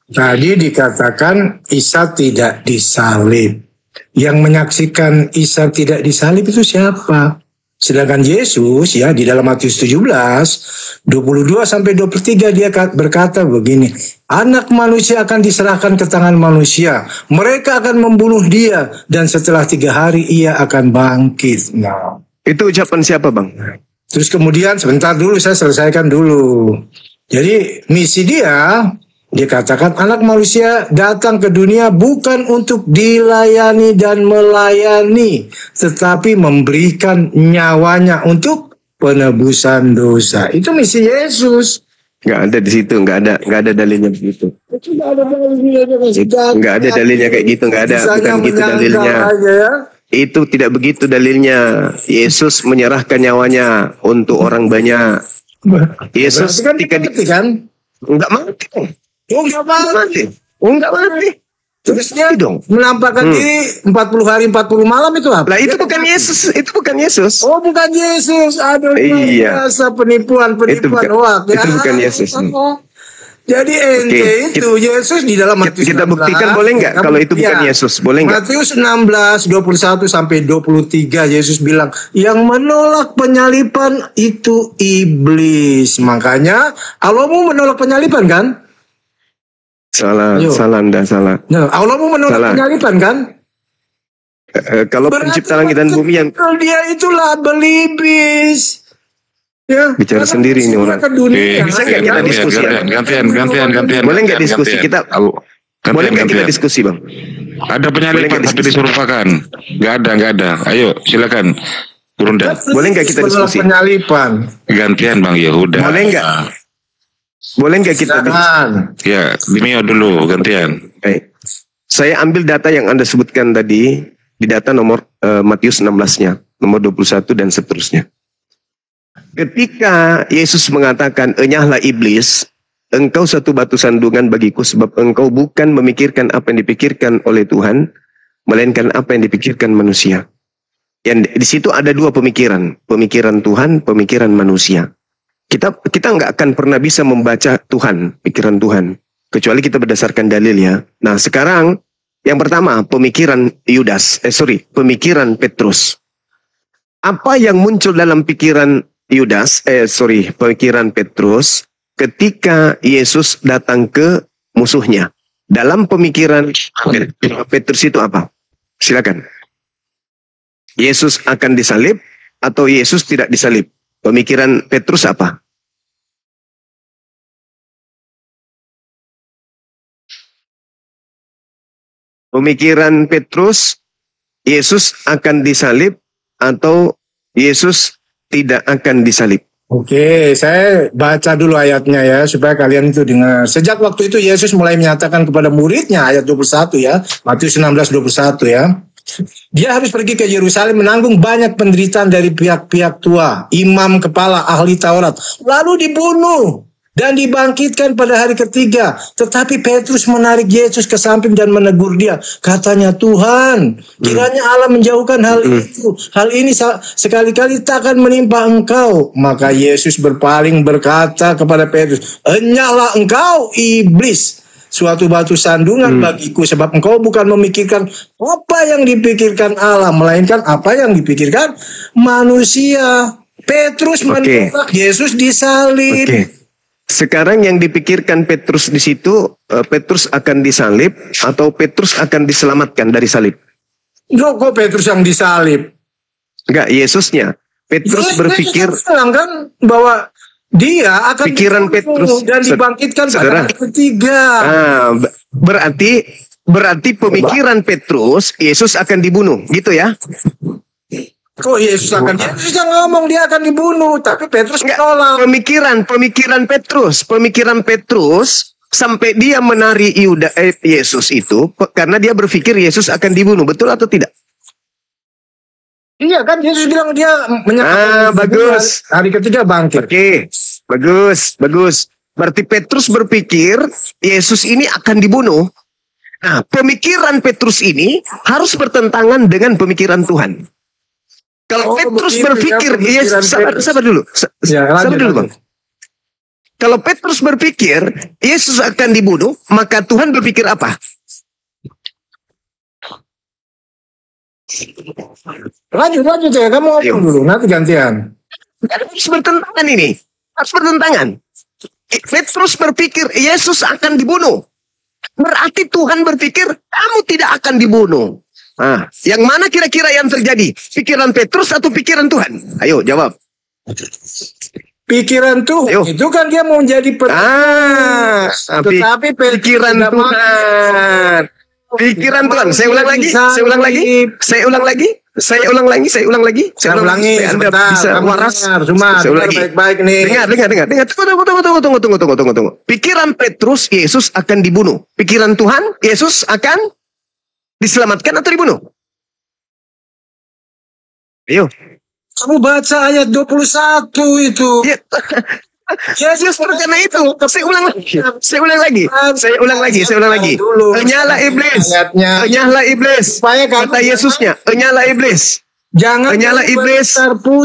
Tadi dikatakan Isa tidak disalib. Yang menyaksikan Isa tidak disalib itu siapa? Sedangkan Yesus ya di dalam Matius 17, 22 sampai 23 dia berkata begini, Anak manusia akan diserahkan ke tangan manusia. Mereka akan membunuh dia dan setelah 3 hari ia akan bangkit. Nah, itu ucapan siapa, Bang? Terus kemudian sebentar dulu saya selesaikan dulu. Jadi misi dia katakan anak manusia datang ke dunia bukan untuk dilayani dan melayani, tetapi memberikan nyawanya untuk penebusan dosa. Itu misi Yesus. Nggak ada di situ, nggak ada dalilnya begitu. Nggak ada dalilnya kayak gitu, nggak ada. Bukan gitu dalilnya. Ya. Itu tidak begitu dalilnya. Yesus menyerahkan nyawanya untuk orang banyak. Yesus kan kan? Enggak mati. Enggak mati. Enggak mati. Terus dia dong menampakkan diri 40 hari 40 malam itu apa? Lah itu bukan Yesus, itu bukan Yesus. Oh, bukan Yesus. Aduh, iya. Penipuan Itu bukan Yesus. Jadi itu Yesus di dalam Matius kita 16, buktikan boleh nggak kalau itu bukan Yesus? Boleh nggak? Matius 16, 21 sampai 23 Yesus bilang yang menolak penyalipan itu iblis. Makanya Allahmu menolak penyalipan kan? Salah Anda salah. Nah, Allahmu menolak penyalipan kan? Kalau pencipta langit dan bumi yang dia itulah belibis. Ya, bicara sendiri ini orang. Bisa nggak kita diskusi? Gantian. Boleh nggak diskusi kita? Boleh nggak kita diskusi, Bang? Ada penyalipan tapi disuruhkan. Nggak ada. Ayo, silakan. Burunda. Boleh nggak kita diskusi? Penyalipan. Gantian, Bang Yehuda. Boleh nggak? Boleh nggak kita diskusi? Ya, Dimio dulu, gantian. Baik. Saya ambil data yang Anda sebutkan tadi di data nomor Matius 16-nya, nomor 21 dan seterusnya. Ketika Yesus mengatakan, enyahlah iblis, engkau satu batu sandungan bagiku sebab engkau bukan memikirkan apa yang dipikirkan oleh Tuhan, melainkan apa yang dipikirkan manusia. Yang di situ ada dua pemikiran, pemikiran Tuhan, pemikiran manusia. Kita nggak akan pernah bisa membaca Tuhan, pikiran Tuhan, kecuali kita berdasarkan dalil ya. Nah sekarang yang pertama pemikiran pemikiran Petrus. Apa yang muncul dalam pikiran pemikiran Petrus ketika Yesus datang ke musuhnya? Dalam pemikiran Petrus itu apa? Silakan. Yesus akan disalib atau Yesus tidak disalib? Pemikiran Petrus apa? Pemikiran Petrus, Yesus akan disalib atau Yesus tidak akan disalib. Oke, saya baca dulu ayatnya ya, supaya kalian itu dengar. Sejak waktu itu Yesus mulai menyatakan kepada muridnya, ayat 21 ya, Matius 16, 21 ya. Dia harus pergi ke Yerusalem menanggung banyak penderitaan dari pihak-pihak tua, imam kepala, ahli Taurat. Lalu dibunuh dan dibangkitkan pada hari ketiga. Tetapi Petrus menarik Yesus ke samping dan menegur dia. Katanya, Tuhan, kiranya Allah menjauhkan hal itu. Hal ini sekali-kali takkan menimpa engkau. Maka Yesus berpaling berkata kepada Petrus, enyahlah engkau, iblis. Suatu batu sandungan bagiku, sebab engkau bukan memikirkan apa yang dipikirkan Allah, melainkan apa yang dipikirkan manusia. Petrus menolak Yesus disalib. Sekarang yang dipikirkan Petrus di situ, Petrus akan disalib atau Petrus akan diselamatkan dari salib? Kok Petrus yang disalib? Enggak, Yesusnya. Petrus berpikir kan bahwa dia akan pikiran Petrus dan dibangkitkan pada hari ketiga. Berarti pemikiran Petrus, Yesus akan dibunuh, gitu ya? Kok Yesus yang ngomong dia akan dibunuh, tapi Petrus menolak. Pemikiran Petrus sampai dia menari Yesus itu karena dia berpikir Yesus akan dibunuh, betul atau tidak? Iya kan, Yesus bilang dia menyatakan bagus. Hari ketiga bangkit. Oke, bagus. Berarti Petrus berpikir Yesus ini akan dibunuh. Nah, pemikiran Petrus ini harus bertentangan dengan pemikiran Tuhan. Kalau Petrus berpikir, Yesus, sabar dulu. Sabar dulu, Bang. kalau Petrus berpikir Yesus akan dibunuh, maka Tuhan berpikir apa? Lanjut ya, kamu ngomong dulu, nanti gantian. Harus bertentangan ini. Harus bertentangan. Petrus berpikir Yesus akan dibunuh. Berarti Tuhan berpikir kamu tidak akan dibunuh. Nah, yang mana kira-kira yang terjadi? Pikiran Petrus atau pikiran Tuhan? Ayo jawab. Pikiran Tuhan, itu kan dia mau jadi tetapi pikiran Tuhan. Pikiran Tuhan. Saya ulang lagi. Anda bisa waras. Saya ulangi. Baik-baik nih. Dengar. Tunggu. Pikiran Petrus, Yesus akan dibunuh. Pikiran Tuhan, Yesus akan diselamatkan atau dibunuh? Ayo. Kamu baca ayat 21 itu. Yesus karena itu. Saya ulang lagi. Enyalah iblis. Kata Yesusnya, enyalah iblis. Enyalah iblis.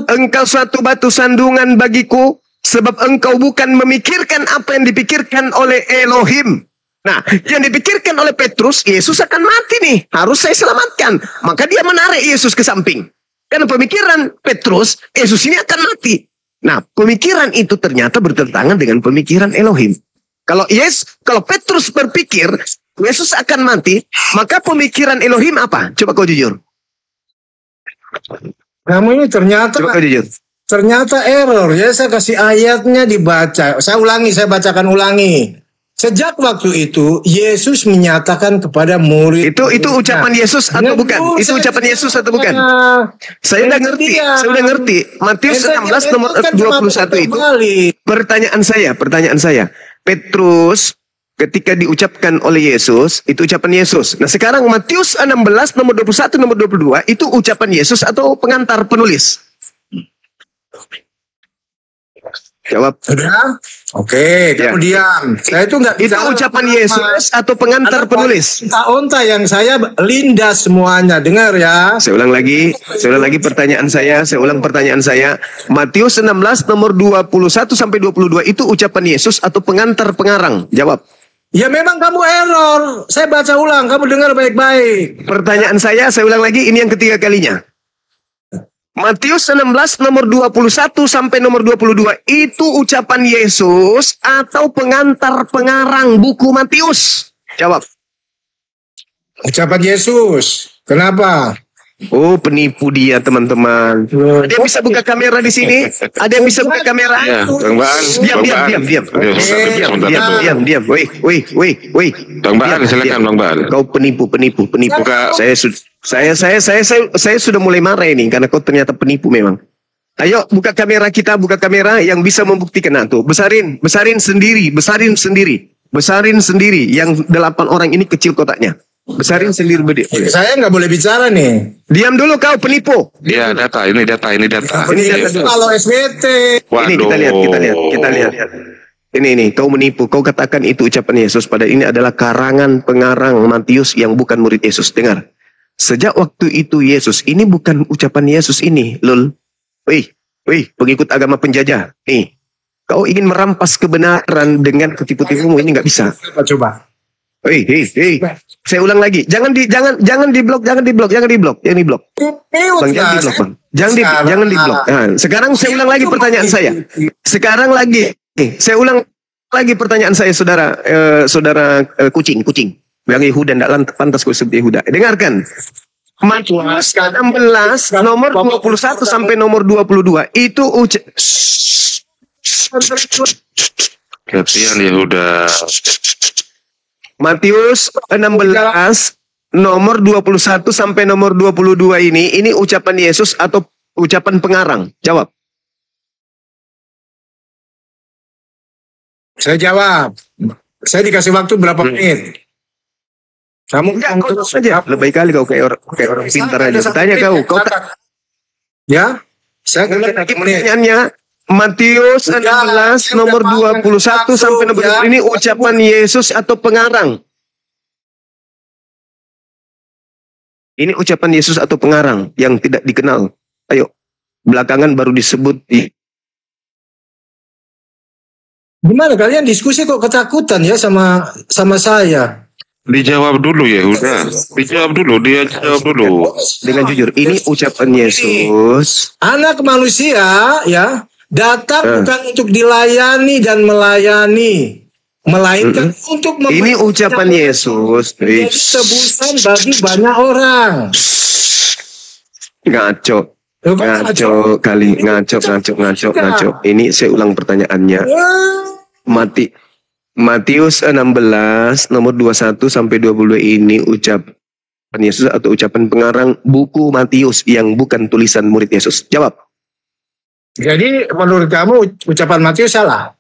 Engkau suatu batu sandungan bagiku, sebab engkau bukan memikirkan apa yang dipikirkan oleh Elohim. Nah, yang dipikirkan oleh Petrus, Yesus akan mati nih. Harus saya selamatkan. Maka dia menarik Yesus ke samping. Karena pemikiran Petrus, Yesus ini akan mati. Nah, pemikiran itu ternyata bertentangan dengan pemikiran Elohim. Kalau Petrus berpikir Yesus akan mati, maka pemikiran Elohim apa? Coba kau jujur. Kamu ini ternyata error. Ya, saya kasih ayatnya dibaca. Saya bacakan ulangi. Sejak waktu itu Yesus menyatakan kepada murid. Itu ucapan Yesus atau bukan? Itu ucapan Yesus atau bukan? Saya udah ngerti. Matius 16 nomor 21 itu. Pertanyaan saya. Petrus ketika diucapkan oleh Yesus, itu ucapan Yesus. Nah, sekarang Matius 16 nomor 21 nomor 22 itu ucapan Yesus atau pengantar penulis? Jawab. Sudah? Oke, kamu diam. Saya itu nggak. Itu ucapan Yesus atau pengantar penulis? Onta yang saya lindas semuanya. Dengar ya. Saya ulang lagi pertanyaan saya. Matius 16 nomor 21 sampai 22 itu ucapan Yesus atau pengantar pengarang? Jawab. Ya memang kamu error. Saya baca ulang, kamu dengar baik-baik. Pertanyaan saya ulang lagi, ini yang ketiga kalinya. Matius 16 nomor 21 sampai nomor 22 itu ucapan Yesus atau pengantar pengarang buku Matius? Jawab. Ucapan Yesus. Kenapa? Oh, penipu dia, teman-teman. Ada yang bisa buka kamera di sini? Ada yang bisa buka kamera? Ya, Bang Baan. Diam. Woi. Bang Baan, silakan Bang Baan. Kau penipu. Saya sudah mulai marah ini karena kau ternyata penipu memang. Ayo buka kamera yang bisa membuktikan itu. Besarin sendiri. Yang 8 orang ini kecil kotaknya. Besarin sendiri berdiri. Saya nggak boleh bicara nih. Diam dulu kau penipu. Ya, ini data. Ini data kalau SBT. Ini kita lihat. Ini kau menipu. Kau katakan itu ucapan Yesus, padahal ini adalah karangan pengarang Matius yang bukan murid Yesus. Dengar. Sejak waktu itu Yesus, ini bukan ucapan Yesus ini, lul. Wih, pengikut agama penjajah. Nih, kau ingin merampas kebenaran dengan ketipu-tipumu, ini nggak bisa. Coba. Hei. Saya ulang lagi. Jangan di blok. Bang, jangan di blok, Bang. Jangan di blok. Nah, sekarang saya ulang lagi pertanyaan saya. Saya ulang lagi pertanyaan saya, saudara kucing. Yang Yehuda tidak pantas kau sebut Yehuda. Dengarkan. Matius 16 nomor 21 sampai nomor 22 itu Kasihan Yehuda. Matius 16 nomor 21 sampai nomor 22 ini ucapan Yesus atau ucapan pengarang? Jawab. Saya jawab. Saya dikasih waktu berapa menit? Kamu enggak terus saja. Lebih kali kau kayak orang pintar aja. Tanya kau ya? Saya lagi pertanyaannya. Matius 16 nomor 21 sampai nomor 22 ini ucapan Yesus atau pengarang? Ini ucapan Yesus atau pengarang yang tidak dikenal. Ayo, belakangan baru disebut di Gimana kalian diskusi kok ketakutan ya sama saya? Dijawab dulu ya, udah. Dijawab dulu, dia jawab dulu. Dengan jujur, ini ucapan Yesus. Anak manusia ya datang bukan untuk dilayani dan melayani, melainkan untuk ini ucapan Yesus. Jadi tebusan bagi banyak orang. Ngaco kali, ngaco. Ini saya ulang pertanyaannya. Matius 16 nomor 21 sampai 22 ini ucapan Yesus atau ucapan pengarang buku Matius yang bukan tulisan murid Yesus? Jawab. Jadi menurut kamu ucapan Matius salah?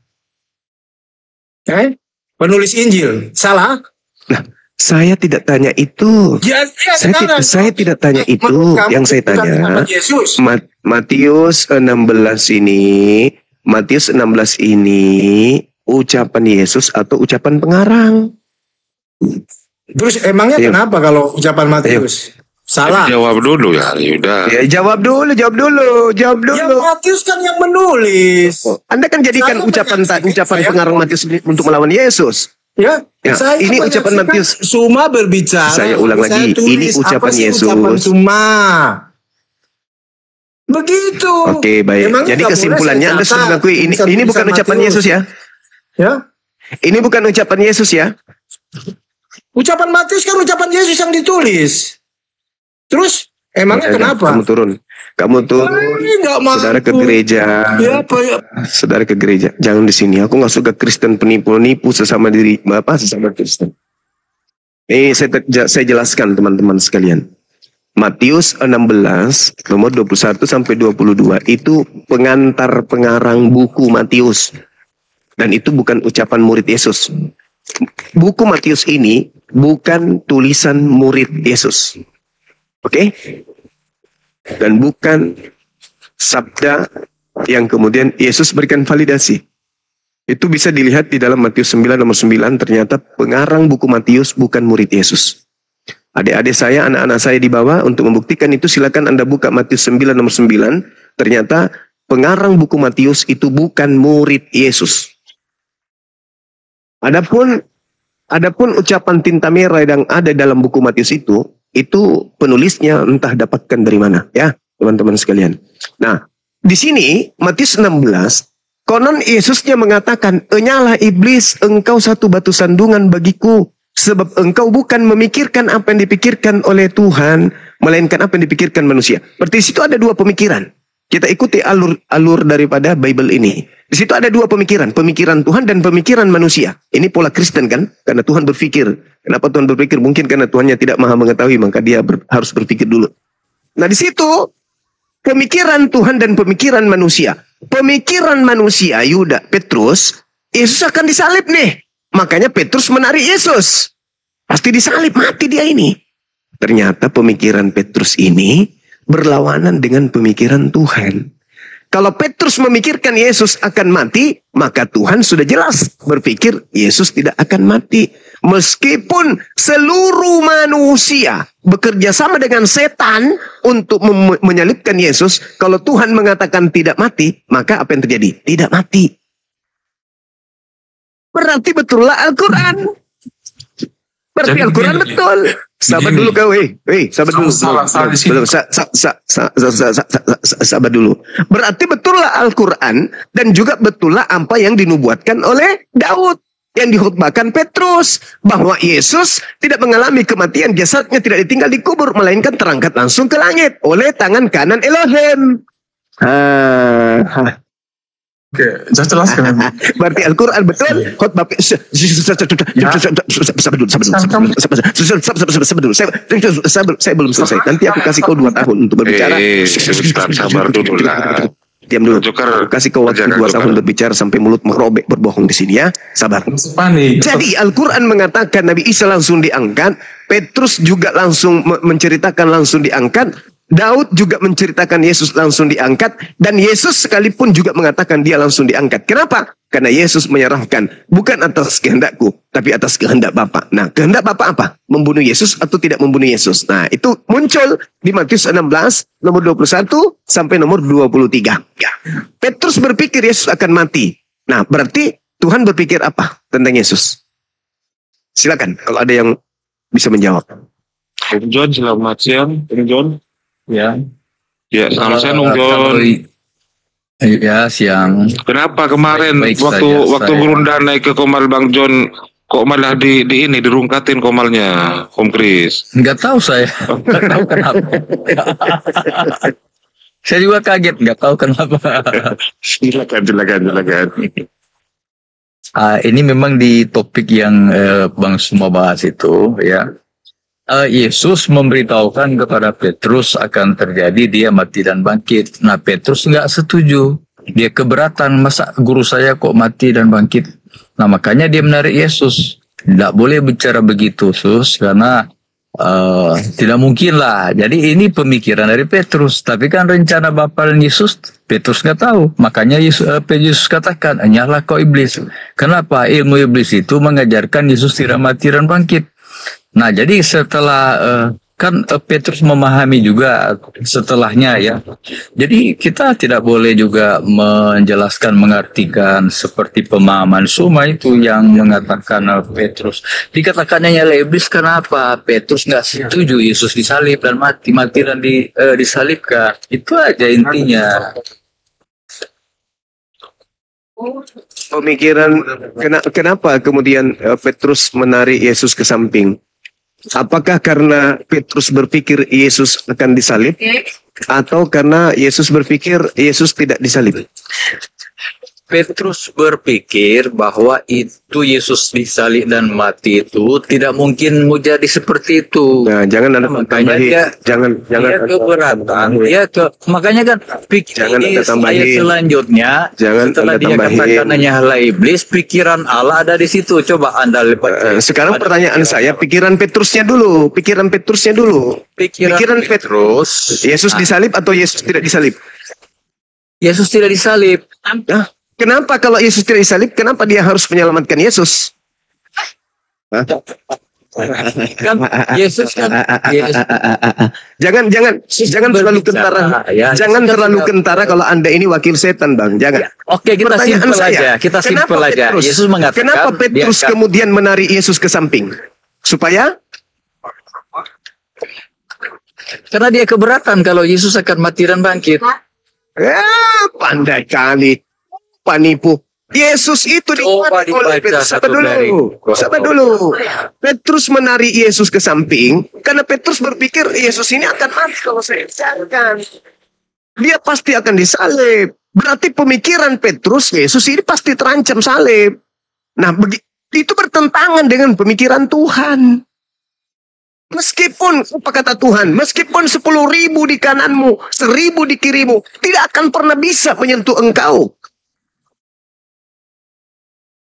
Penulis Injil salah? Nah, saya tidak tanya itu. Ya, saya tidak tanya itu. Yang saya tanya, Matius 16 ini ucapan Yesus atau ucapan pengarang? Terus emangnya kenapa kalau ucapan Matius salah? Jawab dulu ya, udah. Ya, jawab dulu. Ya Matius kan yang menulis. Anda kan jadikan ucapan pengarang Matius untuk melawan Yesus. Ya, ini ucapan Matius. Suma berbicara. Saya ulang lagi. Ini ucapan Yesus. Suma. Begitu. Oke, baik. Emangnya jadi kesimpulannya Anda sudah mengakui ini bukan ucapan Yesus ya? Ya. Ini bukan ucapan Yesus ya? Ucapan Matius kan ucapan Yesus yang ditulis. Terus emangnya kenapa? Kamu turun. Saudara ke gereja. Ya. Saudara ke gereja. Jangan di sini. Aku nggak suka Kristen penipu sesama Kristen. Ini saya jelaskan teman-teman sekalian. Matius 16 nomor 21 sampai 22 itu pengantar pengarang buku Matius. Dan itu bukan ucapan murid Yesus. Buku Matius ini bukan tulisan murid Yesus. Oke? Dan bukan sabda yang kemudian Yesus berikan validasi. Itu bisa dilihat di dalam Matius 9 nomor 9. Ternyata pengarang buku Matius bukan murid Yesus. Adik-adik saya, anak-anak saya di bawah, untuk membuktikan itu silakan Anda buka Matius 9 nomor 9. Ternyata pengarang buku Matius itu bukan murid Yesus. Adapun ucapan tinta merah yang ada dalam buku Matius itu penulisnya entah dapatkan dari mana, ya teman-teman sekalian. Nah, di sini Matius 16, konon Yesusnya mengatakan, "Enyalah iblis, engkau satu batu sandungan bagiku, sebab engkau bukan memikirkan apa yang dipikirkan oleh Tuhan, melainkan apa yang dipikirkan manusia." Berarti di situ ada dua pemikiran. Kita ikuti alur daripada Bible ini. Di situ ada dua pemikiran Tuhan dan pemikiran manusia. Ini pola Kristen kan? Karena Tuhan berpikir. Kenapa Tuhan berpikir? Mungkin karena Tuhannya tidak maha mengetahui, maka dia harus berpikir dulu. Nah, di situ pemikiran Tuhan dan pemikiran manusia. Pemikiran manusia, Yuda, Petrus, Yesus akan disalib nih. Makanya Petrus menarik Yesus. Pasti disalib, mati dia ini. Ternyata pemikiran Petrus ini berlawanan dengan pemikiran Tuhan. Kalau Petrus memikirkan Yesus akan mati, maka Tuhan sudah jelas berpikir Yesus tidak akan mati. Meskipun seluruh manusia bekerja sama dengan setan untuk menyalibkan Yesus, kalau Tuhan mengatakan tidak mati, maka apa yang terjadi? Tidak mati. Berarti betullah Al-Quran. Berarti Al-Quran betul. Sabar dulu kau, sabar dulu. Sabar dulu. Berarti betullah Al-Quran dan juga betullah apa yang dinubuatkan oleh Daud, yang dikhutbahkan Petrus, bahwa Yesus tidak mengalami kematian, jasadnya tidak ditinggal di kubur, melainkan terangkat langsung ke langit oleh tangan kanan Elohim. Oke, saya jelaskan. Berarti Al-Quran betul. Khotbah saya belum selesai. Nanti aku kasih kau 2 tahun untuk berbicara. Sabar dulu lah. Diam dulu. Kasih kau waktu 2 tahun berbicara sampai mulut merobek berbohong di sini ya. Sabar. Jadi Al-Quran mengatakan Nabi Isa langsung diangkat. Petrus juga langsung menceritakan langsung diangkat. Daud juga menceritakan Yesus langsung diangkat. Dan Yesus sekalipun juga mengatakan dia langsung diangkat. Kenapa? Karena Yesus menyerahkan. Bukan atas kehendakku, tapi atas kehendak Bapa. Nah, kehendak Bapa apa? Membunuh Yesus atau tidak membunuh Yesus. Nah, itu muncul di Matius 16, nomor 21 sampai nomor 23. Ya. Petrus berpikir Yesus akan mati. Nah, berarti Tuhan berpikir apa tentang Yesus? Silakan kalau ada yang bisa menjawab. Bung John, selamat siang, Bung John. Ya. Ya, selamat siang, Bung John. Ya, siang. Kenapa kemarin Baik waktu saja, saya. Gurunda naik ke Komal Bang John, kok malah dirungkatin Komalnya, Om Kris? Nggak tahu saya. Nggak tahu kenapa. Saya juga kaget, nggak tahu kenapa. Silakan. Ini memang di topik yang Bang semua bahas itu, ya. Yesus memberitahukan kepada Petrus akan terjadi dia mati dan bangkit. Nah, Petrus nggak setuju. Dia keberatan, masa guru saya kok mati dan bangkit. Nah, makanya dia menarik Yesus. Tidak boleh bicara begitu, Sus, karena tidak mungkin lah. Jadi ini pemikiran dari Petrus. Tapi kan rencana Bapa dan Yesus, Petrus nggak tahu. Makanya Yesus katakan, "Enyahlah kau iblis." Kenapa? Ilmu iblis itu mengajarkan Yesus tidak mati dan bangkit. Nah, jadi setelah kan Petrus memahami juga setelahnya ya. Jadi kita tidak boleh juga menjelaskan, mengartikan seperti pemahaman Suma itu yang mengatakan Petrus. Dikatakannya nyala iblis kenapa? Petrus nggak setuju Yesus disalib dan mati dan disalibkan. Itu aja intinya. Pemikiran kenapa kemudian Petrus menarik Yesus ke samping? Apakah karena Petrus berpikir Yesus akan disalib, atau karena Yesus berpikir Yesus tidak disalib? Petrus berpikir bahwa itu Yesus disalib dan mati itu tidak mungkin mau jadi seperti itu. Nah, jangan ada Makanya tambahin. dia Jangan keberatan. Makanya kan Jangan ini ada tambahin. ayat selanjutnya Jangan setelah ada dia tambahin. katakan hanyalah iblis, pikiran Allah ada di situ. Coba Anda lihat. Sekarang pertanyaan saya, pikiran Petrusnya dulu. Pikiran Pikiran Petrus. Yesus disalib atau Yesus tidak disalib? Yesus tidak disalib. Nah, kenapa kalau Yesus tidak disalib, kenapa dia harus menyelamatkan Yesus? Hah? Kan Yesus kan Jangan terlalu kentara. Ya, Jangan terlalu kentara kalau Anda ini wakil setan, Bang. Jangan. Oke, kita Pertanyaan simpel saya, aja. Kita kenapa simpel aja. Petrus? Yesus mengatakan Kenapa Petrus dia akan- kemudian menarik Yesus ke samping? Supaya karena dia keberatan kalau Yesus akan mati dan bangkit. pandai kali penipu. Yesus itu Coba dibuat oleh dibaca Petrus. satu dari- Sabar dulu. Petrus menarik Yesus ke samping karena Petrus berpikir Yesus ini akan mati kalau saya biarkan. Dia pasti akan disalib. Berarti pemikiran Petrus, Yesus ini pasti terancam salib. Nah, itu bertentangan dengan pemikiran Tuhan. Meskipun, apa kata Tuhan, meskipun 10.000 di kananmu, 1.000 di kirimu, tidak akan pernah bisa menyentuh engkau.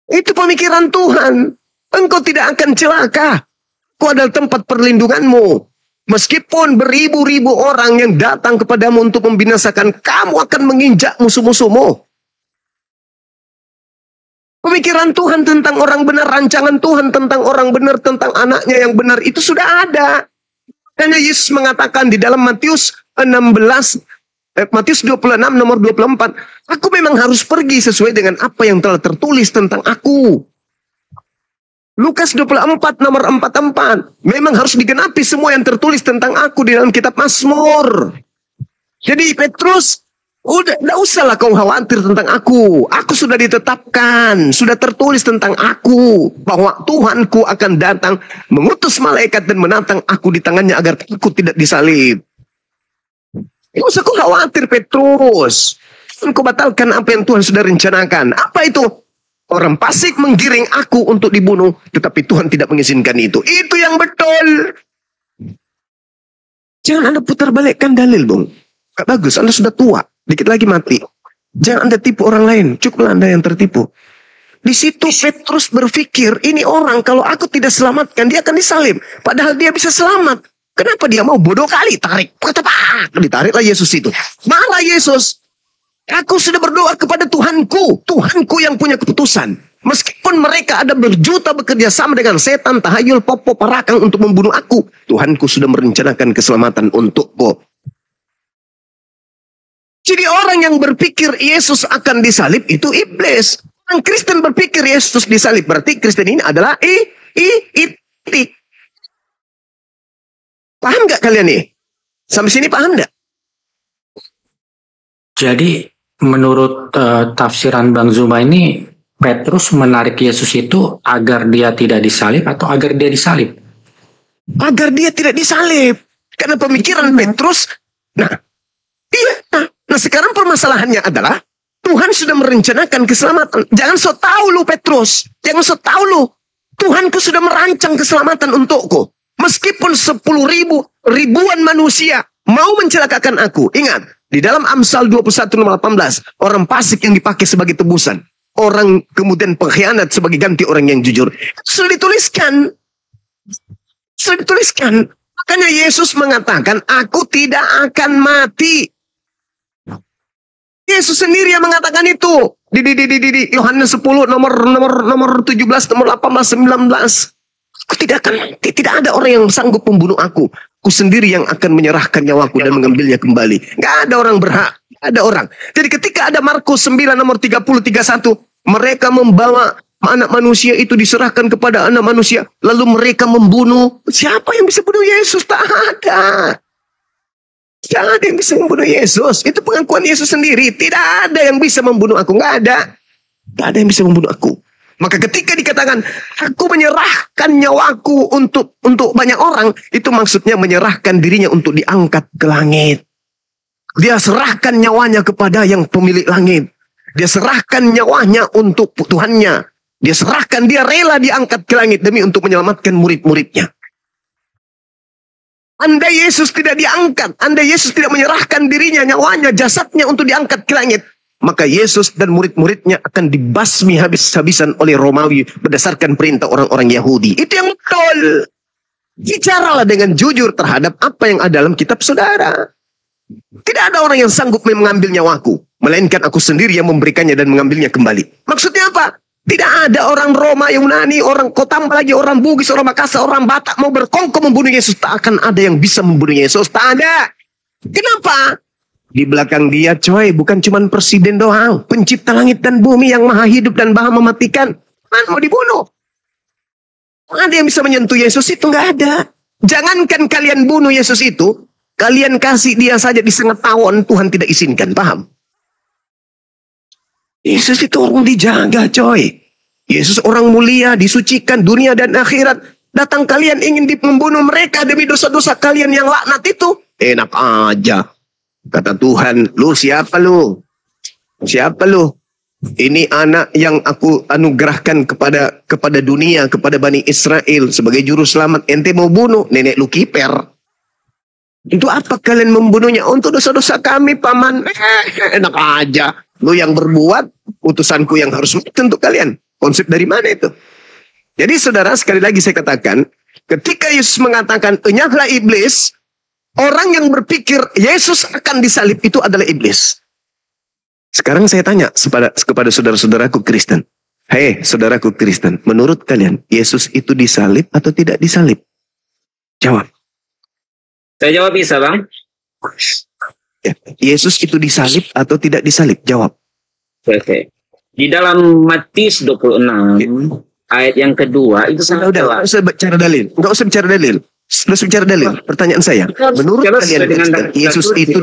Itu pemikiran Tuhan. Engkau tidak akan celaka. Engkau adalah tempat perlindunganmu. Meskipun beribu-ribu orang yang datang kepadamu untuk membinasakan, kamu akan menginjak musuh-musuhmu. Pemikiran Tuhan tentang orang benar, rancangan Tuhan tentang orang benar, tentang anaknya yang benar, itu sudah ada. Karena Yesus mengatakan di dalam Matius 26 nomor 24, aku memang harus pergi sesuai dengan apa yang telah tertulis tentang aku. Lukas 24 nomor 44, memang harus digenapi semua yang tertulis tentang aku di dalam kitab Mazmur. Jadi Petrus, tidak usahlah kau khawatir tentang aku. Aku sudah ditetapkan, sudah tertulis tentang aku, bahwa Tuhanku akan datang, mengutus malaikat dan menantang aku di tangannya agar aku tidak disalib. Tidak usah kau khawatir Petrus. Kau batalkan apa yang Tuhan sudah rencanakan. Apa itu? Orang fasik menggiring aku untuk dibunuh, tetapi Tuhan tidak mengizinkan itu. Itu yang betul. Jangan Anda putar balikkan dalil, Bung. Gak bagus, Anda sudah tua. Dikit lagi mati. Jangan Anda tipu orang lain. Cukuplah Anda yang tertipu. Di situ Petrus berpikir, ini orang kalau aku tidak selamatkan, dia akan disalib. Padahal dia bisa selamat. Kenapa dia mau? Bodoh kali. Tarik. Ditariklah Yesus itu. Malah Yesus. Aku sudah berdoa kepada Tuhanku. Tuhanku yang punya keputusan. Meskipun mereka ada berjuta bekerja sama dengan setan, tahayul, popo, parakang untuk membunuh aku. Tuhanku sudah merencanakan keselamatan untukku. Jadi orang yang berpikir Yesus akan disalib itu iblis. Orang Kristen berpikir Yesus disalib, berarti Kristen ini adalah itik. Paham nggak kalian nih? Sampai sini paham nggak? Jadi menurut tafsiran Bang Zuma ini, Petrus menarik Yesus itu agar dia tidak disalib atau agar dia disalib? Agar dia tidak disalib. Karena pemikiran Petrus, nah sekarang permasalahannya adalah Tuhan sudah merencanakan keselamatan. Jangan so tahu lu Petrus, jangan so tahu lu. Tuhanku sudah merancang keselamatan untukku. Meskipun 10.000 manusia mau mencelakakan aku. Ingat, di dalam Amsal 21:18, orang fasik yang dipakai sebagai tebusan. Orang kemudian pengkhianat sebagai ganti orang yang jujur. Sudah dituliskan. Makanya Yesus mengatakan, aku tidak akan mati. Yesus sendiri yang mengatakan itu. Di Yohanes 10 nomor 17, nomor 18, 19. Aku tidak akan mati. Tidak ada orang yang sanggup membunuh aku. Aku sendiri yang akan menyerahkan nyawaku dan mengambilnya kembali. Gak ada orang berhak. Gak ada orang. Jadi ketika ada Markus 9 nomor 30-31. Mereka membawa anak manusia itu diserahkan kepada anak manusia. Lalu mereka membunuh. Siapa yang bisa bunuh Yesus? Tak ada. Tidak ada yang bisa membunuh Yesus. Itu pengakuan Yesus sendiri. Tidak ada yang bisa membunuh aku. Nggak ada. Tidak ada yang bisa membunuh aku. Maka ketika dikatakan, aku menyerahkan nyawaku untuk banyak orang. Itu maksudnya menyerahkan dirinya untuk diangkat ke langit. Dia serahkan nyawanya kepada yang pemilik langit. Dia serahkan nyawanya untuk Tuhannya. Dia serahkan, dia rela diangkat ke langit demi untuk menyelamatkan murid-muridnya. Andai Yesus tidak diangkat, andai Yesus tidak menyerahkan dirinya, nyawanya, jasadnya untuk diangkat ke langit, maka Yesus dan murid-muridnya akan dibasmi habis-habisan oleh Romawi berdasarkan perintah orang-orang Yahudi. Itu yang betul. Bicaralah dengan jujur terhadap apa yang ada dalam kitab saudara. Tidak ada orang yang sanggup mengambil nyawaku, melainkan aku sendiri yang memberikannya dan mengambilnya kembali. Maksudnya apa? Tidak ada orang Roma, Yunani, orang Kotam lagi, orang Bugis, orang Makassar, orang Batak mau berkongkol membunuh Yesus. Tak akan ada yang bisa membunuh Yesus. Tak ada. Kenapa? Di belakang dia, coy, bukan cuma presiden doang. Pencipta langit dan bumi yang maha hidup dan maha mematikan. Man mau dibunuh. Tak ada yang bisa menyentuh Yesus itu, nggak ada. Jangankan kalian bunuh Yesus itu, kalian kasih dia saja di setengah tahun, Tuhan tidak izinkan. Paham? Yesus itu orang dijaga, coy. Yesus orang mulia, disucikan dunia dan akhirat. Datang kalian ingin membunuh mereka demi dosa-dosa kalian yang laknat itu. Enak aja. Kata Tuhan, lu siapa lu? Siapa lu? Ini anak yang aku anugerahkan kepada dunia, kepada Bani Israel sebagai juru selamat. Ente mau bunuh, nenek lu kiper. Itu apa kalian membunuhnya? Untuk dosa-dosa kami, paman. Enak aja. Lu yang berbuat, utusanku yang harus mati untuk kalian. Konsep dari mana itu? Jadi saudara, sekali lagi saya katakan, ketika Yesus mengatakan, enyahlah iblis, orang yang berpikir Yesus akan disalib itu adalah iblis. Sekarang saya tanya kepada saudara-saudaraku Kristen. Hei saudaraku Kristen, menurut kalian, Yesus itu disalib atau tidak disalib? Jawab. Saya jawab bisa, Bang. Ya, Yesus itu disalib atau tidak disalib? Jawab. Oke. Di dalam Matius 26 ayat yang kedua itu udah, nggak usah bicara dalil. Nggak usah bicara dalil. Nggak usah bicara dalil. Pertanyaan saya, menurut kalian Yesus itu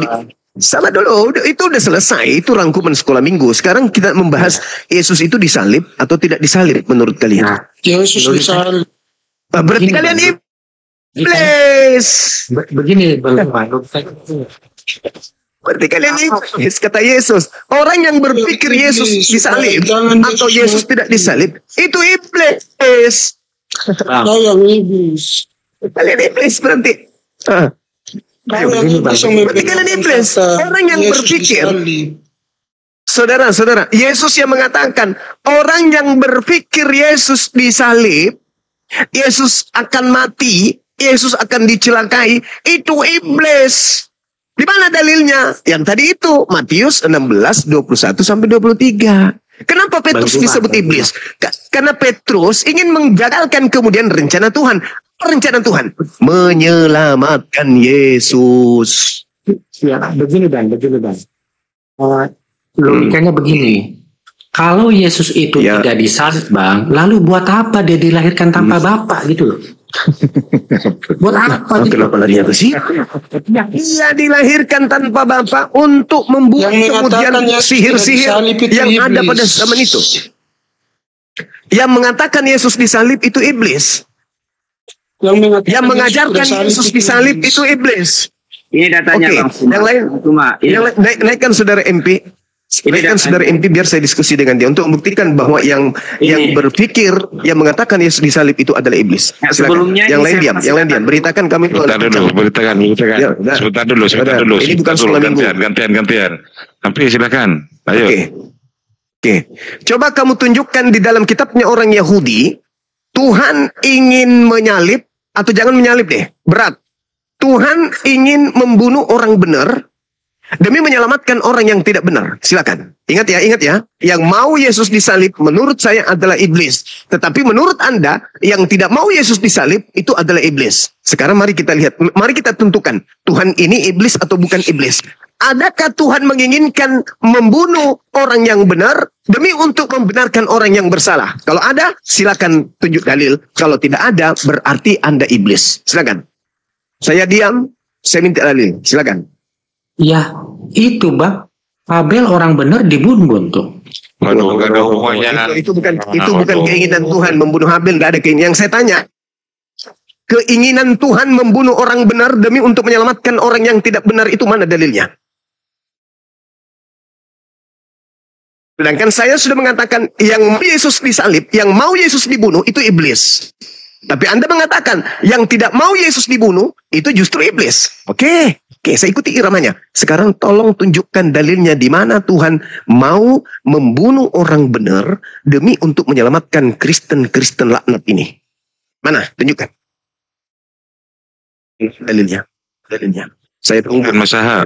sama dulu, itu udah selesai. Itu rangkuman sekolah minggu. Sekarang kita membahas Yesus itu disalib atau tidak disalib menurut kalian? Yesus disalib. Berarti kalian iblis. Begini, Berarti kalian iblis, kata Yesus. Orang yang berpikir Yesus disalib atau Yesus tidak disalib, itu iblis. Kalian iblis. Kalian iblis berarti. Berarti kalian iblis. Orang yang berpikir. Saudara-saudara, Yesus yang mengatakan, orang yang berpikir Yesus disalib, Yesus akan mati, Yesus akan dicelakai, itu iblis. Di mana dalilnya? Yang tadi itu, Matius 16, 21-23. Kenapa Petrus disebut iblis? Karena Petrus ingin menggagalkan kemudian rencana Tuhan. Rencana Tuhan menyelamatkan Yesus. Ya, begini Bang. Logikanya begini. Kalau Yesus itu Ya. tidak disalib, Bang, lalu buat apa dia dilahirkan tanpa Bapa gitu loh? Buat apa gitu? Kenapa lari ke situ? Ia dilahirkan tanpa Bapa untuk membunuh Yang kemudian mengatakan Yesus sihir-sihir tidak disalib itu yang ada iblis. pada zaman itu. Yang mengatakan Yesus disalib itu iblis. Yang mengajarkan Yesus disalib itu iblis. Ini datanya Oke, Bang Suma. yang lain. Suma, ini Yang naikkan saudara MP. Naikkan saudara MP biar saya diskusi dengan dia untuk membuktikan bahwa yang berpikir yang mengatakan Yesus disalib itu adalah iblis. Nah, Silakan. sebelumnya Yang ini lain saya diam, yang lain diam. Beritakan kami. Sebentar dulu, beritakan. Ya, udah. Sebentar dulu. Udah. Ini bukan sekolah minggu. Gantian. Tapi silakan. Ayo. Oke. Coba kamu tunjukkan di dalam kitabnya orang Yahudi, Tuhan ingin menyalib, atau jangan menyalib deh, berat. Tuhan ingin membunuh orang benar demi menyelamatkan orang yang tidak benar. Silakan. Ingat ya. Yang mau Yesus disalib menurut saya adalah iblis. Tetapi menurut Anda, yang tidak mau Yesus disalib itu adalah iblis. Sekarang mari kita lihat, mari kita tentukan, Tuhan ini iblis atau bukan iblis. Adakah Tuhan menginginkan membunuh orang yang benar demi untuk membenarkan orang yang bersalah? Kalau ada, silakan tunjuk dalil. Kalau tidak ada, berarti Anda iblis. Silakan. Saya diam, saya minta dalil. Silakan. Ya, itu Bang. Abel orang benar dibunuh tuh. Waduh, gak ada hubungannya. Itu bukan keinginan Tuhan membunuh Habel, nggak ada keinginan. Yang saya tanya, keinginan Tuhan membunuh orang benar demi untuk menyelamatkan orang yang tidak benar itu mana dalilnya? Sedangkan saya sudah mengatakan yang mau Yesus disalib, yang mau Yesus dibunuh itu iblis. Tapi Anda mengatakan yang tidak mau Yesus dibunuh itu justru iblis. Oke, saya ikuti iramanya. Sekarang tolong tunjukkan dalilnya di mana Tuhan mau membunuh orang benar demi untuk menyelamatkan Kristen laknat ini. Mana? Tunjukkan. Dalilnya. Saya tunggu. Silakan Mas Aha.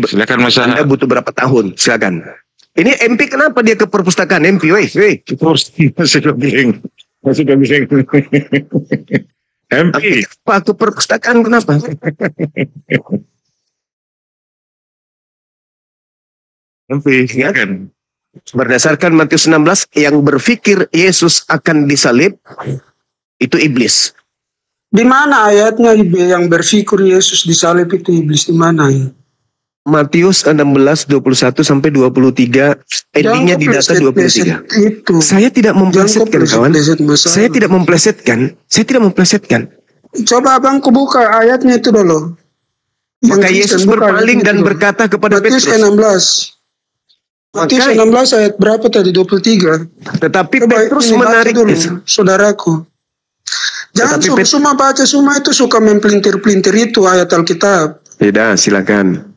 Silakan Mas Aha. Anda butuh berapa tahun? Silakan. Ini MP kenapa dia ke perpustakaan MP? Weh. Masih gabling. MP. Pak ke perpustakaan kenapa? MP. Silakan. Berdasarkan Matius 16, yang berpikir Yesus akan disalib itu iblis. Di mana ayatnya yang bersyukur Yesus disalib itu iblis di mana ya? Matius 16 21 sampai 23, endingnya di data 23. Itu. Saya tidak memplesetkan kawan. Saya tidak memplesetkan. Coba abangku buka ayatnya itu dulu. Maka Yesus berpaling dan berkata kepada Matius Petrus. 16. Matius 16 ayat berapa tadi? 23. Tetapi Coba Petrus ini baca menarik dulu, Yesus. saudaraku. Jangan Tetapi semua baca semua itu suka mempelintir-pelintir itu ayat Alkitab. Tidak, silakan.